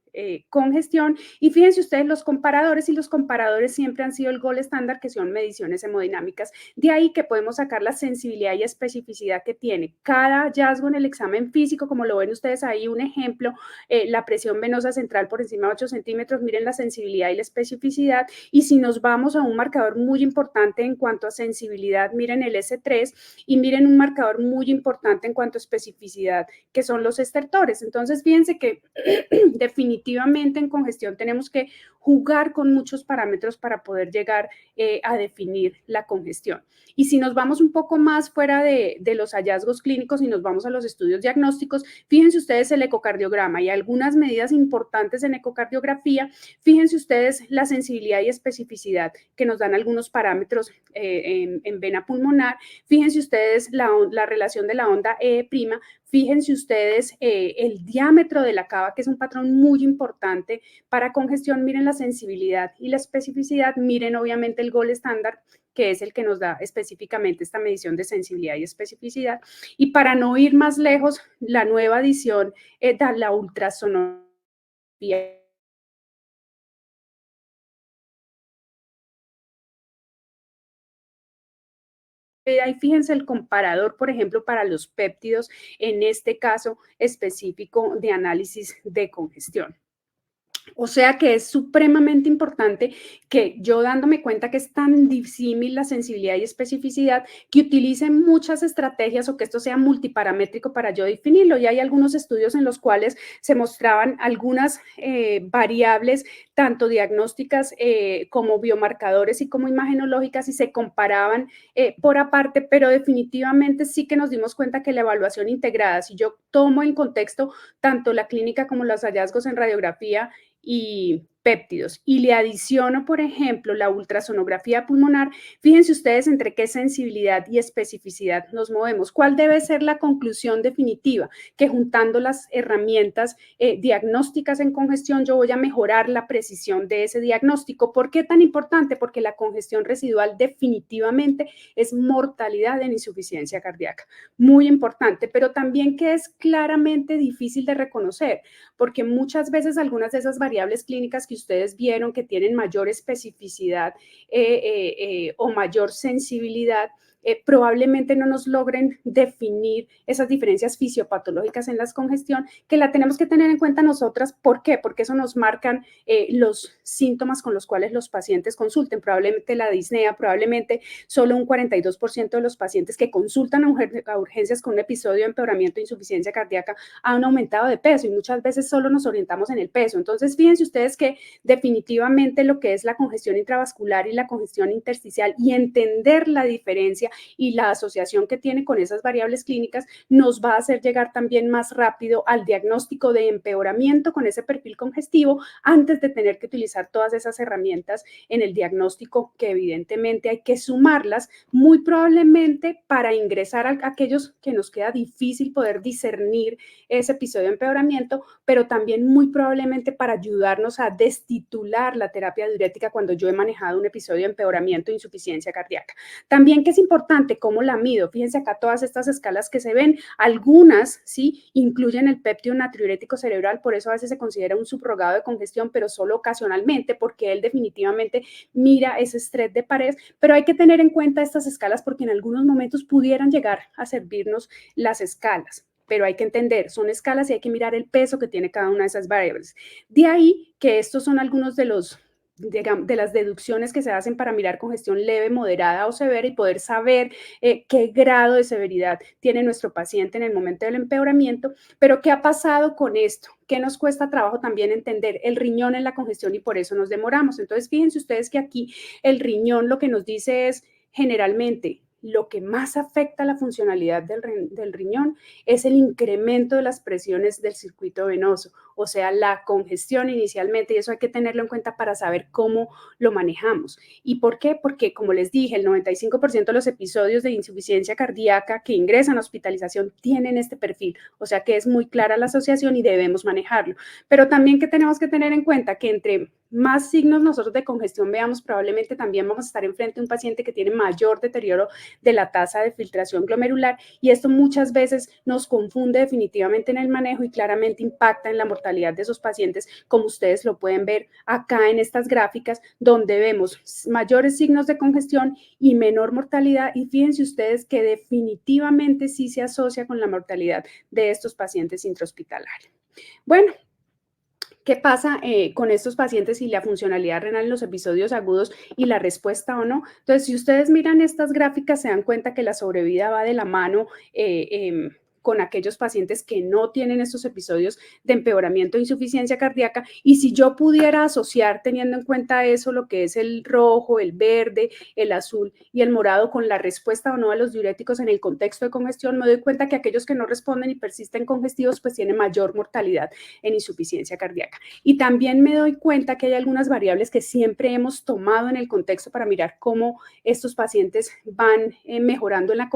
congestión. Y fíjense ustedes los comparadores, y los comparadores siempre han sido el gold estándar, que son mediciones hemodinámicas. De ahí que podemos sacar la sensibilidad y especificidad que tiene cada hallazgo en el examen físico, como lo ven ustedes ahí, un ejemplo, la presión venosa central por encima de 8 centímetros, miren la sensibilidad y la especificidad. Y si nos vamos a un marcador muy importante en cuanto a sensibilidad, miren el S3, y miren un marcador muy importante en cuanto a especificidad, que son los estertores. Entonces, fíjense que definitivamente en congestión tenemos que jugar con muchos parámetros para poder llegar a definir la congestión. Y si nos vamos un poco más fuera de los hallazgos clínicos y nos vamos a los estudios diagnósticos, fíjense ustedes el ecocardiograma y algunas medidas importantes en ecocardiografía. Fíjense ustedes la sensibilidad y especificidad que nos dan algunos parámetros en vena pulmonar. Fíjense ustedes la relación de la onda E'. Fíjense ustedes el diámetro de la cava, que es un patrón muy importante para congestión. Miren la sensibilidad y la especificidad. Miren obviamente el gold estándar, que es el que nos da específicamente esta medición de sensibilidad y especificidad. Y para no ir más lejos, la nueva adición da la ultrasonografía. Ahí fíjense el comparador, por ejemplo, para los péptidos, en este caso específico de análisis de congestión. O sea que es supremamente importante que yo, dándome cuenta que es tan disímil la sensibilidad y especificidad, que utilice muchas estrategias o que esto sea multiparamétrico para yo definirlo. Y hay algunos estudios en los cuales se mostraban algunas variables, tanto diagnósticas como biomarcadores y como imagenológicas, y se comparaban por aparte, pero definitivamente sí que nos dimos cuenta que la evaluación integrada, si yo tomo en contexto tanto la clínica como los hallazgos en radiografía y péptidos, y le adiciono, por ejemplo, la ultrasonografía pulmonar, fíjense ustedes entre qué sensibilidad y especificidad nos movemos. ¿Cuál debe ser la conclusión definitiva? Que juntando las herramientas diagnósticas en congestión, yo voy a mejorar la precisión de ese diagnóstico. ¿Por qué tan importante? Porque la congestión residual definitivamente es mortalidad en insuficiencia cardíaca. Muy importante, pero también que es claramente difícil de reconocer, porque muchas veces algunas de esas variables clínicas que ustedes vieron que tienen mayor especificidad o mayor sensibilidad, probablemente no nos logren definir esas diferencias fisiopatológicas en la congestión, que la tenemos que tener en cuenta nosotras. ¿Por qué? Porque eso nos marcan los síntomas con los cuales los pacientes consulten. Probablemente la disnea, probablemente solo un 42% de los pacientes que consultan a urgencias con un episodio de empeoramiento de insuficiencia cardíaca han aumentado de peso, y muchas veces solo nos orientamos en el peso. Entonces, fíjense ustedes que definitivamente lo que es la congestión intravascular y la congestión intersticial, y entender la diferencia y la asociación que tiene con esas variables clínicas, nos va a hacer llegar también más rápido al diagnóstico de empeoramiento con ese perfil congestivo, antes de tener que utilizar todas esas herramientas en el diagnóstico, que evidentemente hay que sumarlas muy probablemente para ingresar a aquellos que nos queda difícil poder discernir ese episodio de empeoramiento, pero también muy probablemente para ayudarnos a destitular la terapia diurética cuando yo he manejado un episodio de empeoramiento de insuficiencia cardíaca. También, que es importante, cómo la mido. Fíjense acá todas estas escalas que se ven, algunas sí incluyen el péptido natriurético cerebral, por eso a veces se considera un subrogado de congestión, pero solo ocasionalmente, porque él definitivamente mira ese estrés de pared. Pero hay que tener en cuenta estas escalas, porque en algunos momentos pudieran llegar a servirnos las escalas, pero hay que entender, son escalas y hay que mirar el peso que tiene cada una de esas variables. De ahí que estos son algunos de las deducciones que se hacen para mirar congestión leve, moderada o severa, y poder saber qué grado de severidad tiene nuestro paciente en el momento del empeoramiento. Pero ¿qué ha pasado con esto? ¿Qué nos cuesta trabajo también entender? El riñón en la congestión, y por eso nos demoramos. Entonces, fíjense ustedes que aquí el riñón lo que nos dice es, generalmente, lo que más afecta la funcionalidad del riñón es el incremento de las presiones del circuito venoso, o sea, la congestión inicialmente, y eso hay que tenerlo en cuenta para saber cómo lo manejamos. ¿Y por qué? Porque, como les dije, el 95% de los episodios de insuficiencia cardíaca que ingresan a hospitalización tienen este perfil, o sea que es muy clara la asociación y debemos manejarlo. Pero también que tenemos que tener en cuenta que entre más signos nosotros de congestión veamos, probablemente también vamos a estar enfrente de un paciente que tiene mayor deterioro de la tasa de filtración glomerular, y esto muchas veces nos confunde definitivamente en el manejo y claramente impacta en la mortalidad mortalidad de esos pacientes, como ustedes lo pueden ver acá en estas gráficas, donde vemos mayores signos de congestión y menor mortalidad, y fíjense ustedes que definitivamente sí se asocia con la mortalidad de estos pacientes intrahospitalarios. Bueno, ¿qué pasa con estos pacientes y la funcionalidad renal en los episodios agudos y la respuesta o no? Entonces, si ustedes miran estas gráficas, se dan cuenta que la sobrevida va de la mano con aquellos pacientes que no tienen estos episodios de empeoramiento de insuficiencia cardíaca, y si yo pudiera asociar, teniendo en cuenta eso, lo que es el rojo, el verde, el azul y el morado con la respuesta o no a los diuréticos en el contexto de congestión, me doy cuenta que aquellos que no responden y persisten congestivos pues tienen mayor mortalidad en insuficiencia cardíaca. Y también me doy cuenta que hay algunas variables que siempre hemos tomado en el contexto para mirar cómo estos pacientes van mejorando en la